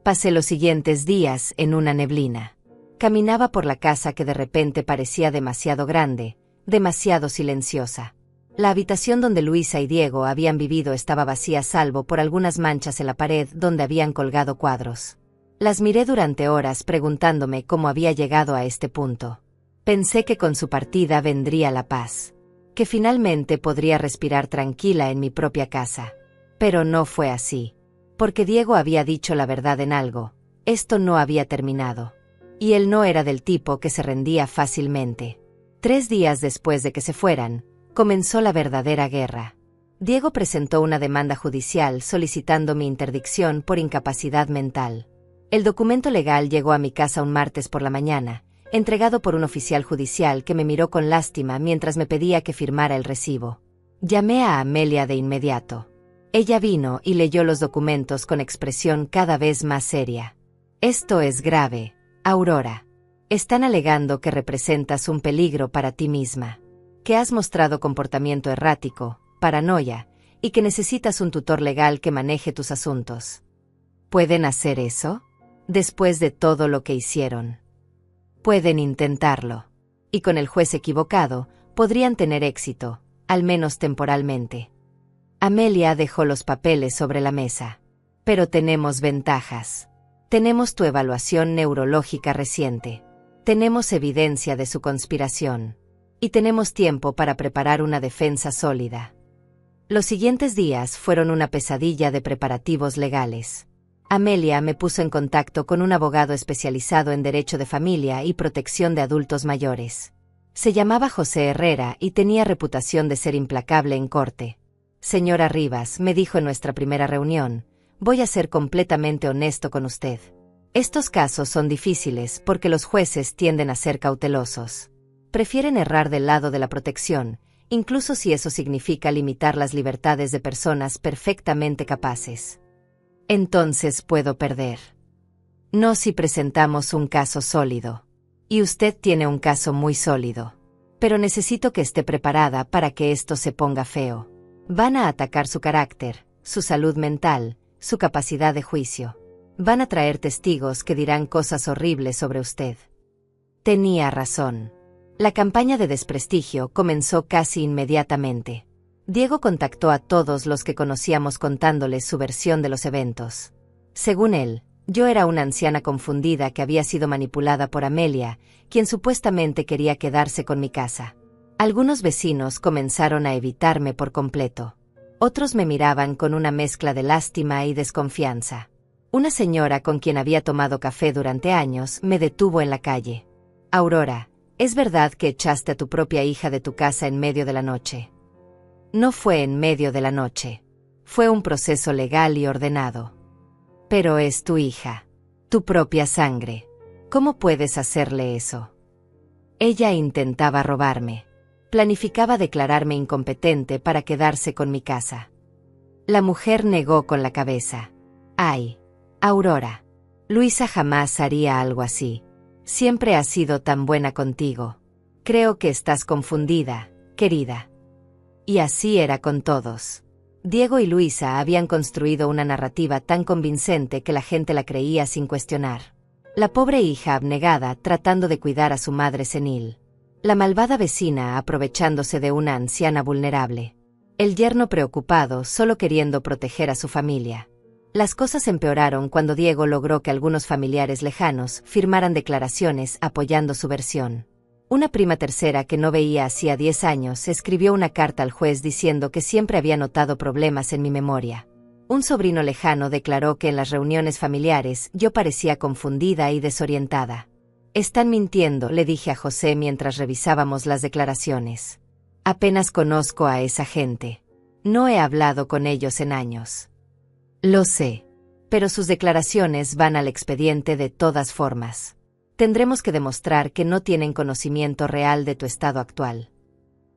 Speaker 2: Pasé los siguientes días en una neblina. Caminaba por la casa que de repente parecía demasiado grande, demasiado silenciosa. La habitación donde Luisa y Diego habían vivido estaba vacía salvo por algunas manchas en la pared donde habían colgado cuadros. Las miré durante horas preguntándome cómo había llegado a este punto. Pensé que con su partida vendría la paz. Que finalmente podría respirar tranquila en mi propia casa. Pero no fue así. Porque Diego había dicho la verdad en algo. Esto no había terminado. Y él no era del tipo que se rendía fácilmente. 3 días después de que se fueran, comenzó la verdadera guerra. Diego presentó una demanda judicial solicitando mi interdicción por incapacidad mental. El documento legal llegó a mi casa un martes por la mañana, entregado por un oficial judicial que me miró con lástima mientras me pedía que firmara el recibo. Llamé a Amelia de inmediato. Ella vino y leyó los documentos con expresión cada vez más seria. Esto es grave, Aurora. Están alegando que representas un peligro para ti misma, que has mostrado comportamiento errático, paranoia, y que necesitas un tutor legal que maneje tus asuntos. ¿Pueden hacer eso? Después de todo lo que hicieron. Pueden intentarlo. Y con el juez equivocado, podrían tener éxito, al menos temporalmente. Amelia dejó los papeles sobre la mesa. Pero tenemos ventajas. Tenemos tu evaluación neurológica reciente. Tenemos evidencia de su conspiración. Y tenemos tiempo para preparar una defensa sólida. Los siguientes días fueron una pesadilla de preparativos legales. Amelia me puso en contacto con un abogado especializado en derecho de familia y protección de adultos mayores. Se llamaba José Herrera y tenía reputación de ser implacable en corte. Señora Rivas, me dijo en nuestra primera reunión, voy a ser completamente honesto con usted. Estos casos son difíciles porque los jueces tienden a ser cautelosos. Prefieren errar del lado de la protección, incluso si eso significa limitar las libertades de personas perfectamente capaces. Entonces puedo perder. No si presentamos un caso sólido. Y usted tiene un caso muy sólido. Pero necesito que esté preparada para que esto se ponga feo. Van a atacar su carácter, su salud mental, su capacidad de juicio. Van a traer testigos que dirán cosas horribles sobre usted. Tenía razón. La campaña de desprestigio comenzó casi inmediatamente. Diego contactó a todos los que conocíamos contándoles su versión de los eventos. Según él, yo era una anciana confundida que había sido manipulada por Amelia, quien supuestamente quería quedarse con mi casa. Algunos vecinos comenzaron a evitarme por completo. Otros me miraban con una mezcla de lástima y desconfianza. Una señora con quien había tomado café durante años me detuvo en la calle. Aurora, ¿es verdad que echaste a tu propia hija de tu casa en medio de la noche? No fue en medio de la noche. Fue un proceso legal y ordenado. Pero es tu hija. Tu propia sangre. ¿Cómo puedes hacerle eso? Ella intentaba robarme. Planificaba declararme incompetente para quedarse con mi casa. La mujer negó con la cabeza. Ay, Aurora. Luisa jamás haría algo así. Siempre ha sido tan buena contigo. Creo que estás confundida, querida. Y así era con todos. Diego y Luisa habían construido una narrativa tan convincente que la gente la creía sin cuestionar. La pobre hija abnegada tratando de cuidar a su madre senil. La malvada vecina aprovechándose de una anciana vulnerable. El yerno preocupado solo queriendo proteger a su familia. Las cosas empeoraron cuando Diego logró que algunos familiares lejanos firmaran declaraciones apoyando su versión. Una prima tercera que no veía hacía 10 años escribió una carta al juez diciendo que siempre había notado problemas en mi memoria. Un sobrino lejano declaró que en las reuniones familiares yo parecía confundida y desorientada. «Están mintiendo», le dije a José mientras revisábamos las declaraciones. «Apenas conozco a esa gente. No he hablado con ellos en años». «Lo sé. Pero sus declaraciones van al expediente de todas formas. Tendremos que demostrar que no tienen conocimiento real de tu estado actual».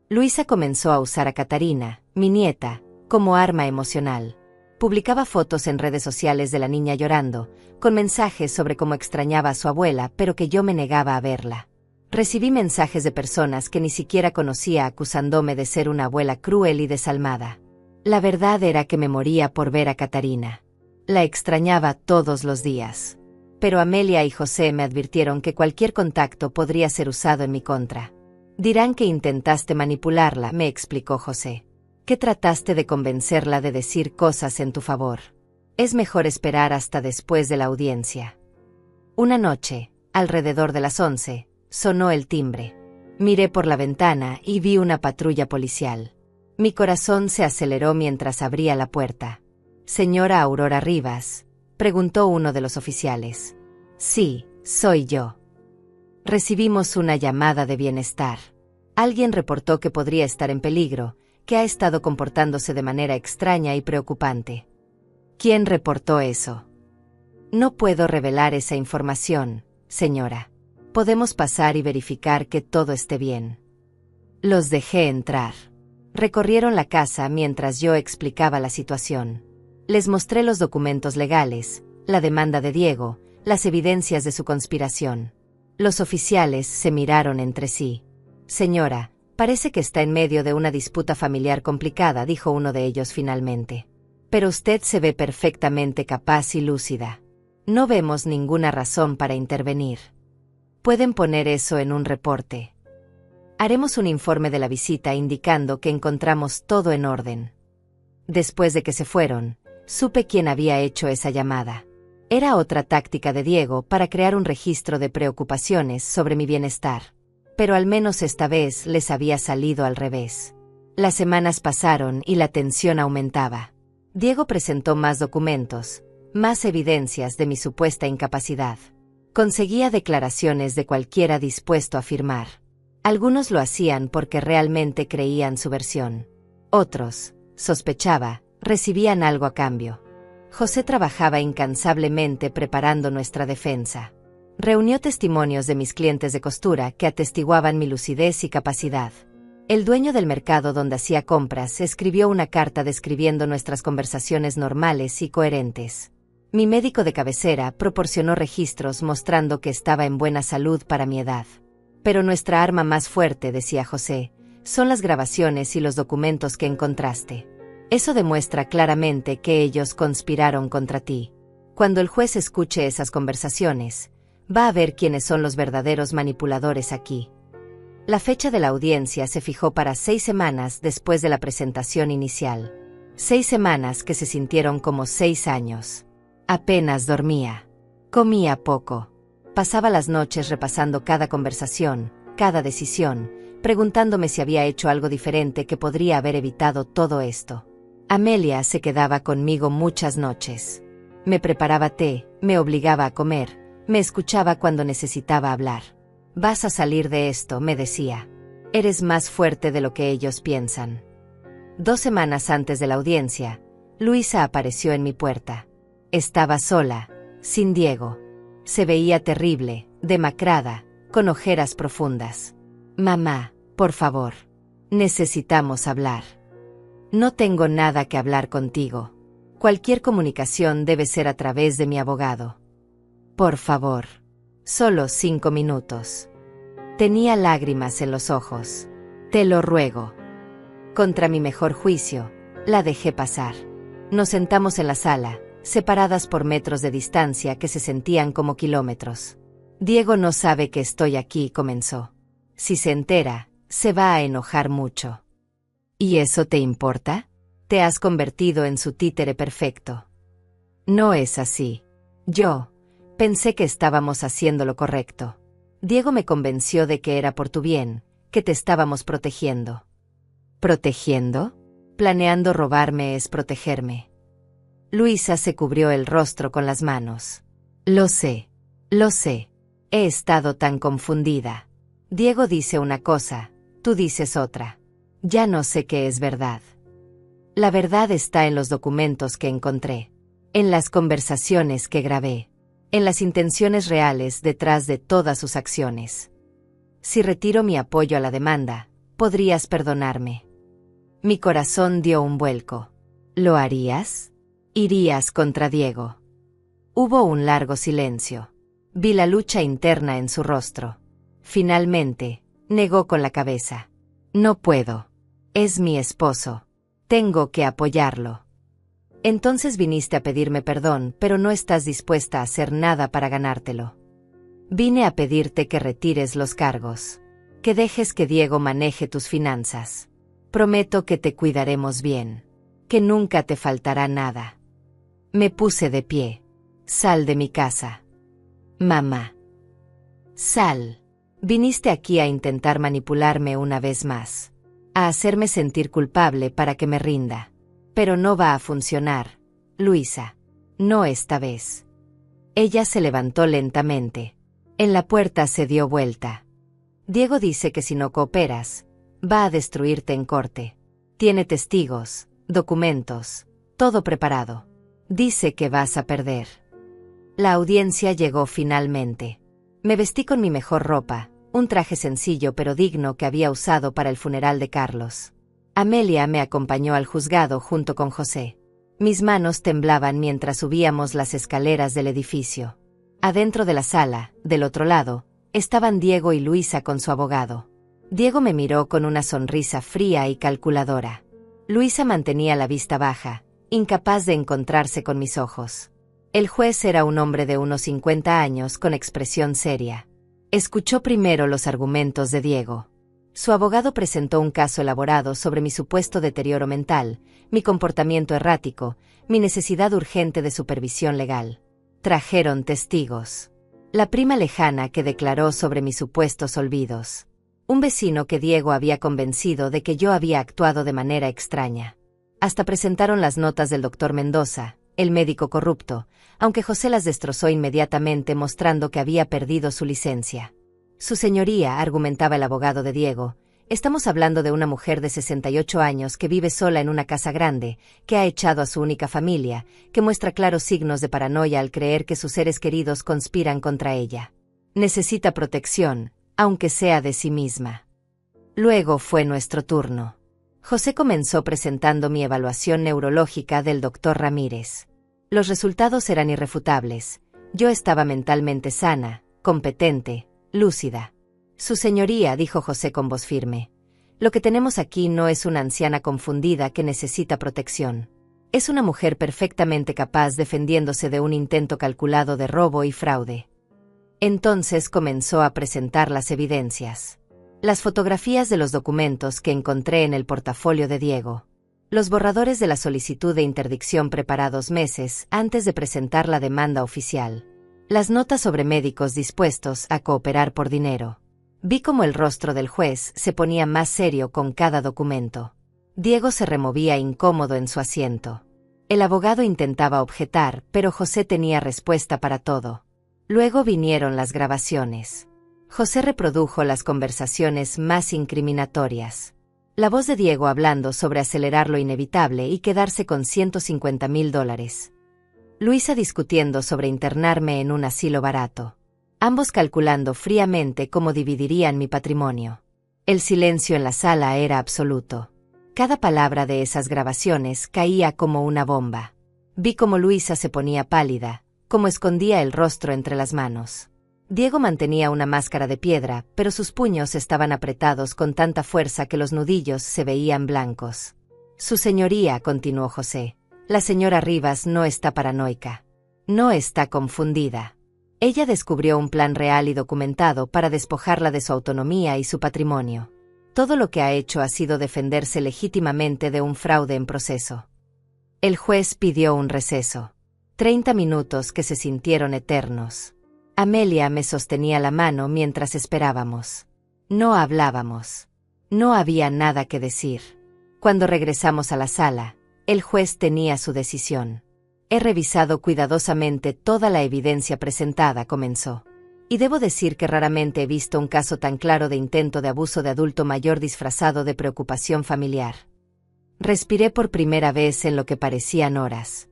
Speaker 2: Luisa comenzó a usar a Catarina, mi nieta, como arma emocional. Publicaba fotos en redes sociales de la niña llorando, con mensajes sobre cómo extrañaba a su abuela, pero que yo me negaba a verla. Recibí mensajes de personas que ni siquiera conocía acusándome de ser una abuela cruel y desalmada. La verdad era que me moría por ver a Catarina. La extrañaba todos los días. Pero Amelia y José me advirtieron que cualquier contacto podría ser usado en mi contra. «Dirán que intentaste manipularla», me explicó José. «Que trataste de convencerla de decir cosas en tu favor. Es mejor esperar hasta después de la audiencia». Una noche, alrededor de las 11, sonó el timbre. Miré por la ventana y vi una patrulla policial. Mi corazón se aceleró mientras abría la puerta. «¿Señora Aurora Rivas?», preguntó uno de los oficiales. «Sí, soy yo». Recibimos una llamada de bienestar. Alguien reportó que podría estar en peligro, que ha estado comportándose de manera extraña y preocupante. ¿Quién reportó eso? No puedo revelar esa información, señora. Podemos pasar y verificar que todo esté bien. Los dejé entrar. Recorrieron la casa mientras yo explicaba la situación. Les mostré los documentos legales, la demanda de Diego, las evidencias de su conspiración. Los oficiales se miraron entre sí. «Señora, parece que está en medio de una disputa familiar complicada», dijo uno de ellos finalmente. «Pero usted se ve perfectamente capaz y lúcida. No vemos ninguna razón para intervenir. Pueden poner eso en un reporte. Haremos un informe de la visita indicando que encontramos todo en orden». Después de que se fueron, supe quién había hecho esa llamada. Era otra táctica de Diego para crear un registro de preocupaciones sobre mi bienestar. Pero al menos esta vez les había salido al revés. Las semanas pasaron y la tensión aumentaba. Diego presentó más documentos, más evidencias de mi supuesta incapacidad. Conseguía declaraciones de cualquiera dispuesto a firmar. Algunos lo hacían porque realmente creían su versión. Otros, sospechaba, recibían algo a cambio. José trabajaba incansablemente preparando nuestra defensa. Reunió testimonios de mis clientes de costura que atestiguaban mi lucidez y capacidad. El dueño del mercado donde hacía compras escribió una carta describiendo nuestras conversaciones normales y coherentes. Mi médico de cabecera proporcionó registros mostrando que estaba en buena salud para mi edad. Pero nuestra arma más fuerte, decía José, son las grabaciones y los documentos que encontraste. Eso demuestra claramente que ellos conspiraron contra ti. Cuando el juez escuche esas conversaciones, va a ver quiénes son los verdaderos manipuladores aquí. La fecha de la audiencia se fijó para 6 semanas después de la presentación inicial. 6 semanas que se sintieron como 6 años. Apenas dormía. Comía poco. Pasaba las noches repasando cada conversación, cada decisión, preguntándome si había hecho algo diferente que podría haber evitado todo esto. Amelia se quedaba conmigo muchas noches. Me preparaba té, me obligaba a comer, me escuchaba cuando necesitaba hablar. «Vas a salir de esto», me decía. «Eres más fuerte de lo que ellos piensan». 2 semanas antes de la audiencia, Luisa apareció en mi puerta. Estaba sola, sin Diego. Se veía terrible, demacrada, con ojeras profundas. «Mamá, por favor. Necesitamos hablar». «No tengo nada que hablar contigo. Cualquier comunicación debe ser a través de mi abogado. Por favor. Solo 5 minutos». Tenía lágrimas en los ojos. «Te lo ruego». Contra mi mejor juicio, la dejé pasar. Nos sentamos en la sala, separadas por metros de distancia que se sentían como kilómetros. «Diego no sabe que estoy aquí», comenzó. «Si se entera, se va a enojar mucho». «¿Y eso te importa? Te has convertido en su títere perfecto». No es así. Yo pensé que estábamos haciendo lo correcto. Diego me convenció de que era por tu bien, que te estábamos protegiendo. ¿Protegiendo? Planeando robarme es protegerme. Luisa se cubrió el rostro con las manos. Lo sé. He estado tan confundida. Diego dice una cosa, tú dices otra. Ya no sé qué es verdad. La verdad está en los documentos que encontré, en las conversaciones que grabé, en las intenciones reales detrás de todas sus acciones. Si retiro mi apoyo a la demanda, podrías perdonarme. Mi corazón dio un vuelco. ¿Lo harías? ¿Irías contra Diego? Hubo un largo silencio. Vi la lucha interna en su rostro. Finalmente, negó con la cabeza. No puedo. Es mi esposo. Tengo que apoyarlo. Entonces viniste a pedirme perdón, pero no estás dispuesta a hacer nada para ganártelo. Vine a pedirte que retires los cargos. Que dejes que Diego maneje tus finanzas. Prometo que te cuidaremos bien. Que nunca te faltará nada. Me puse de pie. Sal de mi casa. Mamá. Sal. Viniste aquí a intentar manipularme una vez más. A hacerme sentir culpable para que me rinda. Pero no va a funcionar, Luisa. No esta vez. Ella se levantó lentamente. En la puerta se dio vuelta. Diego dice que si no cooperas, va a destruirte en corte. Tiene testigos, documentos, todo preparado. Dice que vas a perder. La audiencia llegó finalmente. Me vestí con mi mejor ropa, un traje sencillo pero digno que había usado para el funeral de Carlos. Amelia me acompañó al juzgado junto con José. Mis manos temblaban mientras subíamos las escaleras del edificio. Adentro de la sala, del otro lado, estaban Diego y Luisa con su abogado. Diego me miró con una sonrisa fría y calculadora. Luisa mantenía la vista baja, incapaz de encontrarse con mis ojos. El juez era un hombre de unos 50 años con expresión seria. Escuchó primero los argumentos de Diego. Su abogado presentó un caso elaborado sobre mi supuesto deterioro mental, mi comportamiento errático, mi necesidad urgente de supervisión legal. Trajeron testigos. La prima lejana que declaró sobre mis supuestos olvidos. Un vecino que Diego había convencido de que yo había actuado de manera extraña. Hasta presentaron las notas del doctor Mendoza, el médico corrupto, aunque José las destrozó inmediatamente mostrando que había perdido su licencia. Su señoría, argumentaba el abogado de Diego, estamos hablando de una mujer de 68 años que vive sola en una casa grande, que ha echado a su única familia, que muestra claros signos de paranoia al creer que sus seres queridos conspiran contra ella. Necesita protección, aunque sea de sí misma. Luego fue nuestro turno. José comenzó presentando mi evaluación neurológica del doctor Ramírez. Los resultados eran irrefutables. Yo estaba mentalmente sana, competente, lúcida. Su señoría, dijo José con voz firme, lo que tenemos aquí no es una anciana confundida que necesita protección. Es una mujer perfectamente capaz defendiéndose de un intento calculado de robo y fraude. Entonces comenzó a presentar las evidencias. Las fotografías de los documentos que encontré en el portafolio de Diego. Los borradores de la solicitud de interdicción preparados meses antes de presentar la demanda oficial. Las notas sobre médicos dispuestos a cooperar por dinero. Vi cómo el rostro del juez se ponía más serio con cada documento. Diego se removía incómodo en su asiento. El abogado intentaba objetar, pero José tenía respuesta para todo. Luego vinieron las grabaciones. José reprodujo las conversaciones más incriminatorias. La voz de Diego hablando sobre acelerar lo inevitable y quedarse con $150,000. Luisa discutiendo sobre internarme en un asilo barato. Ambos calculando fríamente cómo dividirían mi patrimonio. El silencio en la sala era absoluto. Cada palabra de esas grabaciones caía como una bomba. Vi cómo Luisa se ponía pálida, cómo escondía el rostro entre las manos. Diego mantenía una máscara de piedra, pero sus puños estaban apretados con tanta fuerza que los nudillos se veían blancos. Su señoría, continuó José, la señora Rivas no está paranoica. No está confundida. Ella descubrió un plan real y documentado para despojarla de su autonomía y su patrimonio. Todo lo que ha hecho ha sido defenderse legítimamente de un fraude en proceso. El juez pidió un receso. 30 minutos que se sintieron eternos. Amelia me sostenía la mano mientras esperábamos. No hablábamos. No había nada que decir. Cuando regresamos a la sala, el juez tenía su decisión. He revisado cuidadosamente toda la evidencia presentada, comenzó. Y debo decir que raramente he visto un caso tan claro de intento de abuso de adulto mayor disfrazado de preocupación familiar. Respiré por primera vez en lo que parecían horas.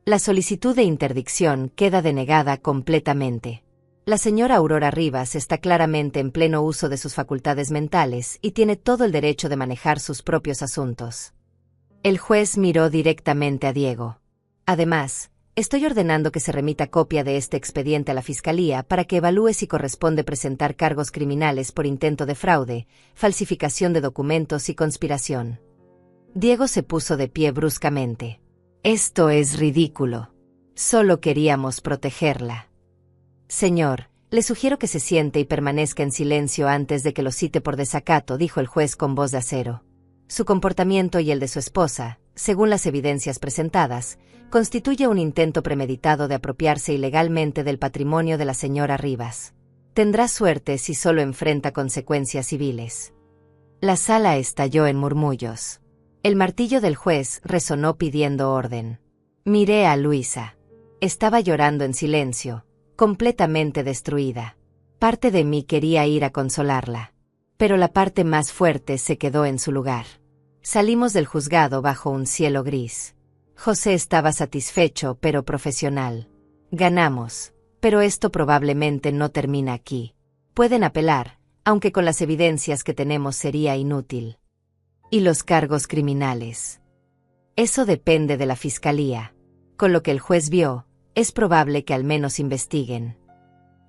Speaker 2: La solicitud de interdicción queda denegada completamente. La señora Aurora Rivas está claramente en pleno uso de sus facultades mentales y tiene todo el derecho de manejar sus propios asuntos. El juez miró directamente a Diego. Además, estoy ordenando que se remita copia de este expediente a la Fiscalía para que evalúe si corresponde presentar cargos criminales por intento de fraude, falsificación de documentos y conspiración. Diego se puso de pie bruscamente. Esto es ridículo. Solo queríamos protegerla. Señor, le sugiero que se siente y permanezca en silencio antes de que lo cite por desacato, dijo el juez con voz de acero. Su comportamiento y el de su esposa, según las evidencias presentadas, constituye un intento premeditado de apropiarse ilegalmente del patrimonio de la señora Rivas. Tendrá suerte si solo enfrenta consecuencias civiles. La sala estalló en murmullos. El martillo del juez resonó pidiendo orden. Miré a Luisa. Estaba llorando en silencio, completamente destruida. Parte de mí quería ir a consolarla, pero la parte más fuerte se quedó en su lugar. Salimos del juzgado bajo un cielo gris. José estaba satisfecho pero profesional. Ganamos, pero esto probablemente no termina aquí. Pueden apelar, aunque con las evidencias que tenemos sería inútil. ¿Y los cargos criminales? Eso depende de la Fiscalía. Con lo que el juez vio, es probable que al menos investiguen.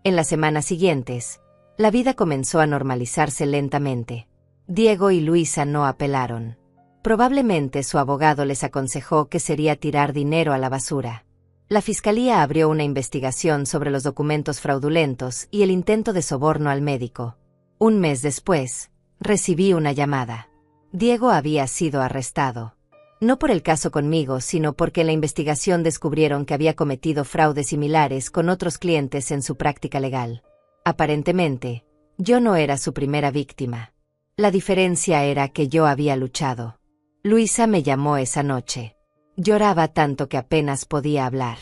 Speaker 2: En las semanas siguientes, la vida comenzó a normalizarse lentamente. Diego y Luisa no apelaron. Probablemente su abogado les aconsejó que sería tirar dinero a la basura. La Fiscalía abrió una investigación sobre los documentos fraudulentos y el intento de soborno al médico. Un mes después, recibí una llamada. Diego había sido arrestado. No por el caso conmigo, sino porque en la investigación descubrieron que había cometido fraudes similares con otros clientes en su práctica legal. Aparentemente, yo no era su primera víctima. La diferencia era que yo había luchado. Luisa me llamó esa noche. Lloraba tanto que apenas podía hablar.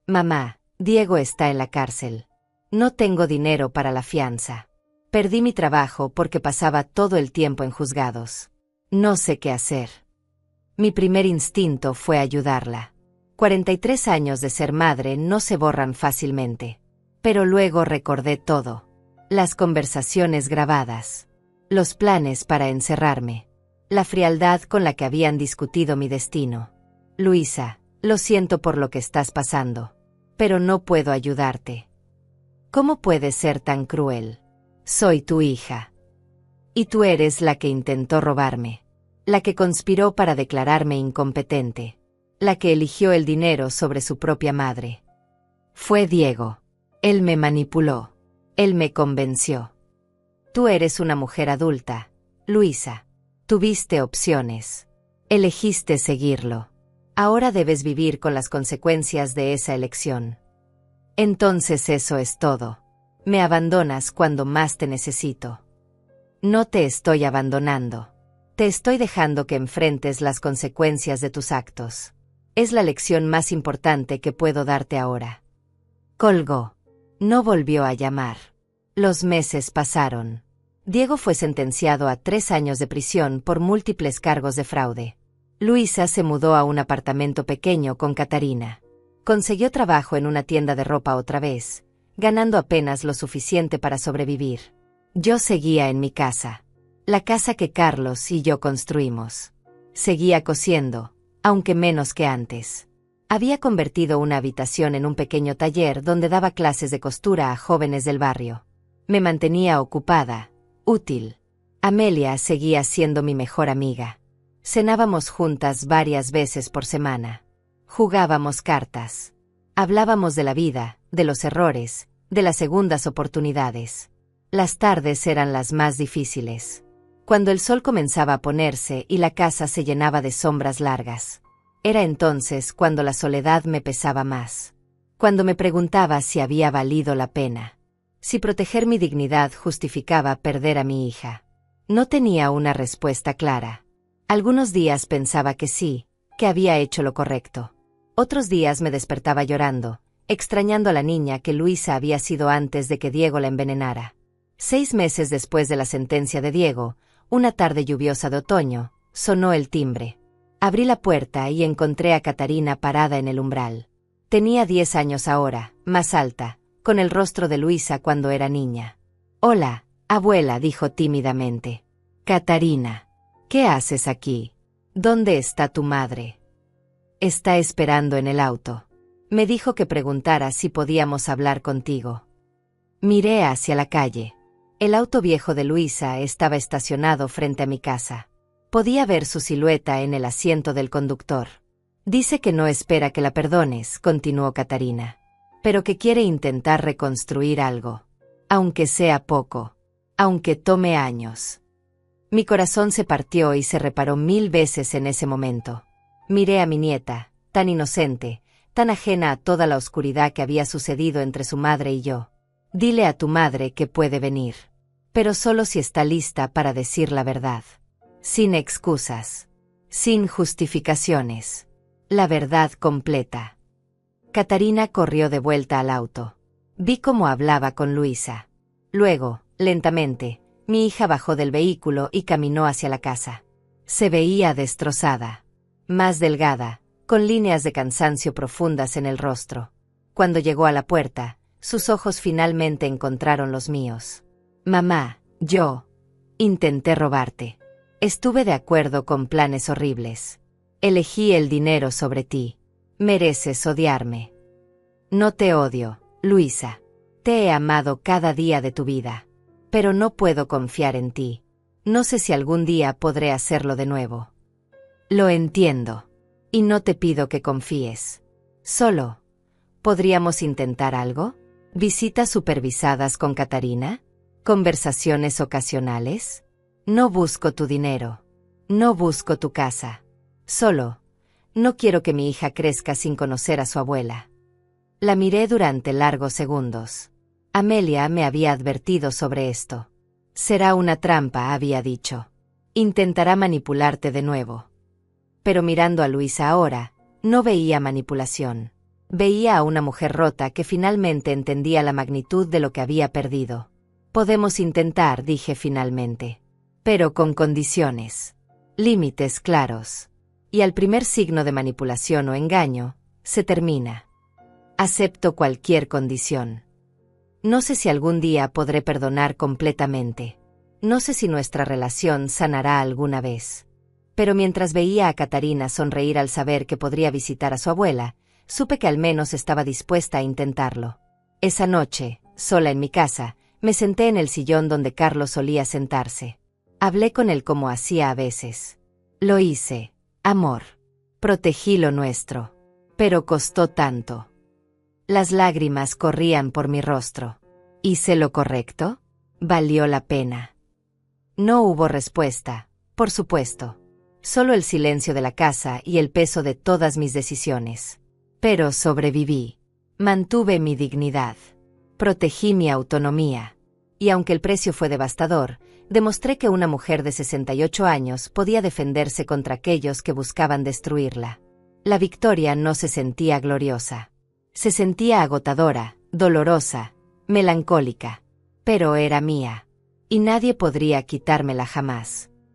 Speaker 2: Mamá, Diego está en la cárcel. No tengo dinero para la fianza. Perdí mi trabajo porque pasaba todo el tiempo en juzgados. No sé qué hacer. Mi primer instinto fue ayudarla. 43 años de ser madre no se borran fácilmente. Pero luego recordé todo. Las conversaciones grabadas. Los planes para encerrarme. La frialdad con la que habían discutido mi destino. Luisa, lo siento por lo que estás pasando. Pero no puedo ayudarte. ¿Cómo puedes ser tan cruel? Soy tu hija. Y tú eres la que intentó robarme. La que conspiró para declararme incompetente. La que eligió el dinero sobre su propia madre. Fue Diego. Él me manipuló. Él me convenció. Tú eres una mujer adulta, Luisa. Tuviste opciones. Elegiste seguirlo. Ahora debes vivir con las consecuencias de esa elección. Entonces eso es todo. Me abandonas cuando más te necesito. No te estoy abandonando. Te estoy dejando que enfrentes las consecuencias de tus actos. Es la lección más importante que puedo darte ahora. Colgó. No volvió a llamar. Los meses pasaron. Diego fue sentenciado a 3 años de prisión por múltiples cargos de fraude. Luisa se mudó a un apartamento pequeño con Catarina. Consiguió trabajo en una tienda de ropa otra vez, ganando apenas lo suficiente para sobrevivir. Yo seguía en mi casa. La casa que Carlos y yo construimos. Seguía cosiendo, aunque menos que antes. Había convertido una habitación en un pequeño taller donde daba clases de costura a jóvenes del barrio. Me mantenía ocupada, útil. Amelia seguía siendo mi mejor amiga. Cenábamos juntas varias veces por semana. Jugábamos cartas. Hablábamos de la vida, de los errores, de las segundas oportunidades. Las tardes eran las más difíciles. Cuando el sol comenzaba a ponerse y la casa se llenaba de sombras largas. Era entonces cuando la soledad me pesaba más. Cuando me preguntaba si había valido la pena, si proteger mi dignidad justificaba perder a mi hija. No tenía una respuesta clara. Algunos días pensaba que sí, que había hecho lo correcto. Otros días me despertaba llorando, extrañando a la niña que Luisa había sido antes de que Diego la envenenara. 6 meses después de la sentencia de Diego, una tarde lluviosa de otoño, sonó el timbre. Abrí la puerta y encontré a Catarina parada en el umbral. Tenía 10 años ahora, más alta, con el rostro de Luisa cuando era niña. «Hola, abuela», dijo tímidamente. «Catarina, ¿qué haces aquí? ¿Dónde está tu madre?» «Está esperando en el auto. Me dijo que preguntara si podíamos hablar contigo». Miré hacia la calle. El auto viejo de Luisa estaba estacionado frente a mi casa. Podía ver su silueta en el asiento del conductor. «Dice que no espera que la perdones», continuó Catarina, «pero que quiere intentar reconstruir algo. Aunque sea poco. Aunque tome años». Mi corazón se partió y se reparó 1000 veces en ese momento. Miré a mi nieta, tan inocente, tan ajena a toda la oscuridad que había sucedido entre su madre y yo. «Dile a tu madre que puede venir. Pero solo si está lista para decir la verdad. Sin excusas. Sin justificaciones. La verdad completa». Catarina corrió de vuelta al auto. Vi cómo hablaba con Luisa. Luego, lentamente, mi hija bajó del vehículo y caminó hacia la casa. Se veía destrozada. Más delgada, con líneas de cansancio profundas en el rostro. Cuando llegó a la puerta, sus ojos finalmente encontraron los míos. «Mamá, yo intenté robarte. Estuve de acuerdo con planes horribles. Elegí el dinero sobre ti. Mereces odiarme». «No te odio, Luisa. Te he amado cada día de tu vida. Pero no puedo confiar en ti. No sé si algún día podré hacerlo de nuevo». «Lo entiendo. Y no te pido que confíes. Solo, ¿podríamos intentar algo? ¿Visitas supervisadas con Catarina? ¿Conversaciones ocasionales? No busco tu dinero. No busco tu casa. Solo, no quiero que mi hija crezca sin conocer a su abuela». La miré durante largos segundos. Amelia me había advertido sobre esto. «Será una trampa», había dicho. «Intentará manipularte de nuevo». Pero mirando a Luisa ahora, no veía manipulación. Veía a una mujer rota que finalmente entendía la magnitud de lo que había perdido. «Podemos intentar», dije finalmente. «Pero con condiciones. Límites claros. Y al primer signo de manipulación o engaño, se termina. Acepto cualquier condición. No sé si algún día podré perdonar completamente. No sé si nuestra relación sanará alguna vez. Pero mientras veía a Catarina sonreír al saber que podría visitar a su abuela, supe que al menos estaba dispuesta a intentarlo. Esa noche, sola en mi casa, me senté en el sillón donde Carlos solía sentarse. Hablé con él como hacía a veces. «Lo hice, amor. Protegí lo nuestro. Pero costó tanto». Las lágrimas corrían por mi rostro. ¿Hice lo correcto? ¿Valió la pena? No hubo respuesta, por supuesto. Solo el silencio de la casa y el peso de todas mis decisiones. Pero sobreviví. Mantuve mi dignidad. Protegí mi autonomía. Y aunque el precio fue devastador, demostré que una mujer de 68 años podía defenderse contra aquellos que buscaban destruirla. La victoria no se sentía gloriosa. Se sentía agotadora, dolorosa, melancólica. Pero era mía. Y nadie podría quitármela jamás.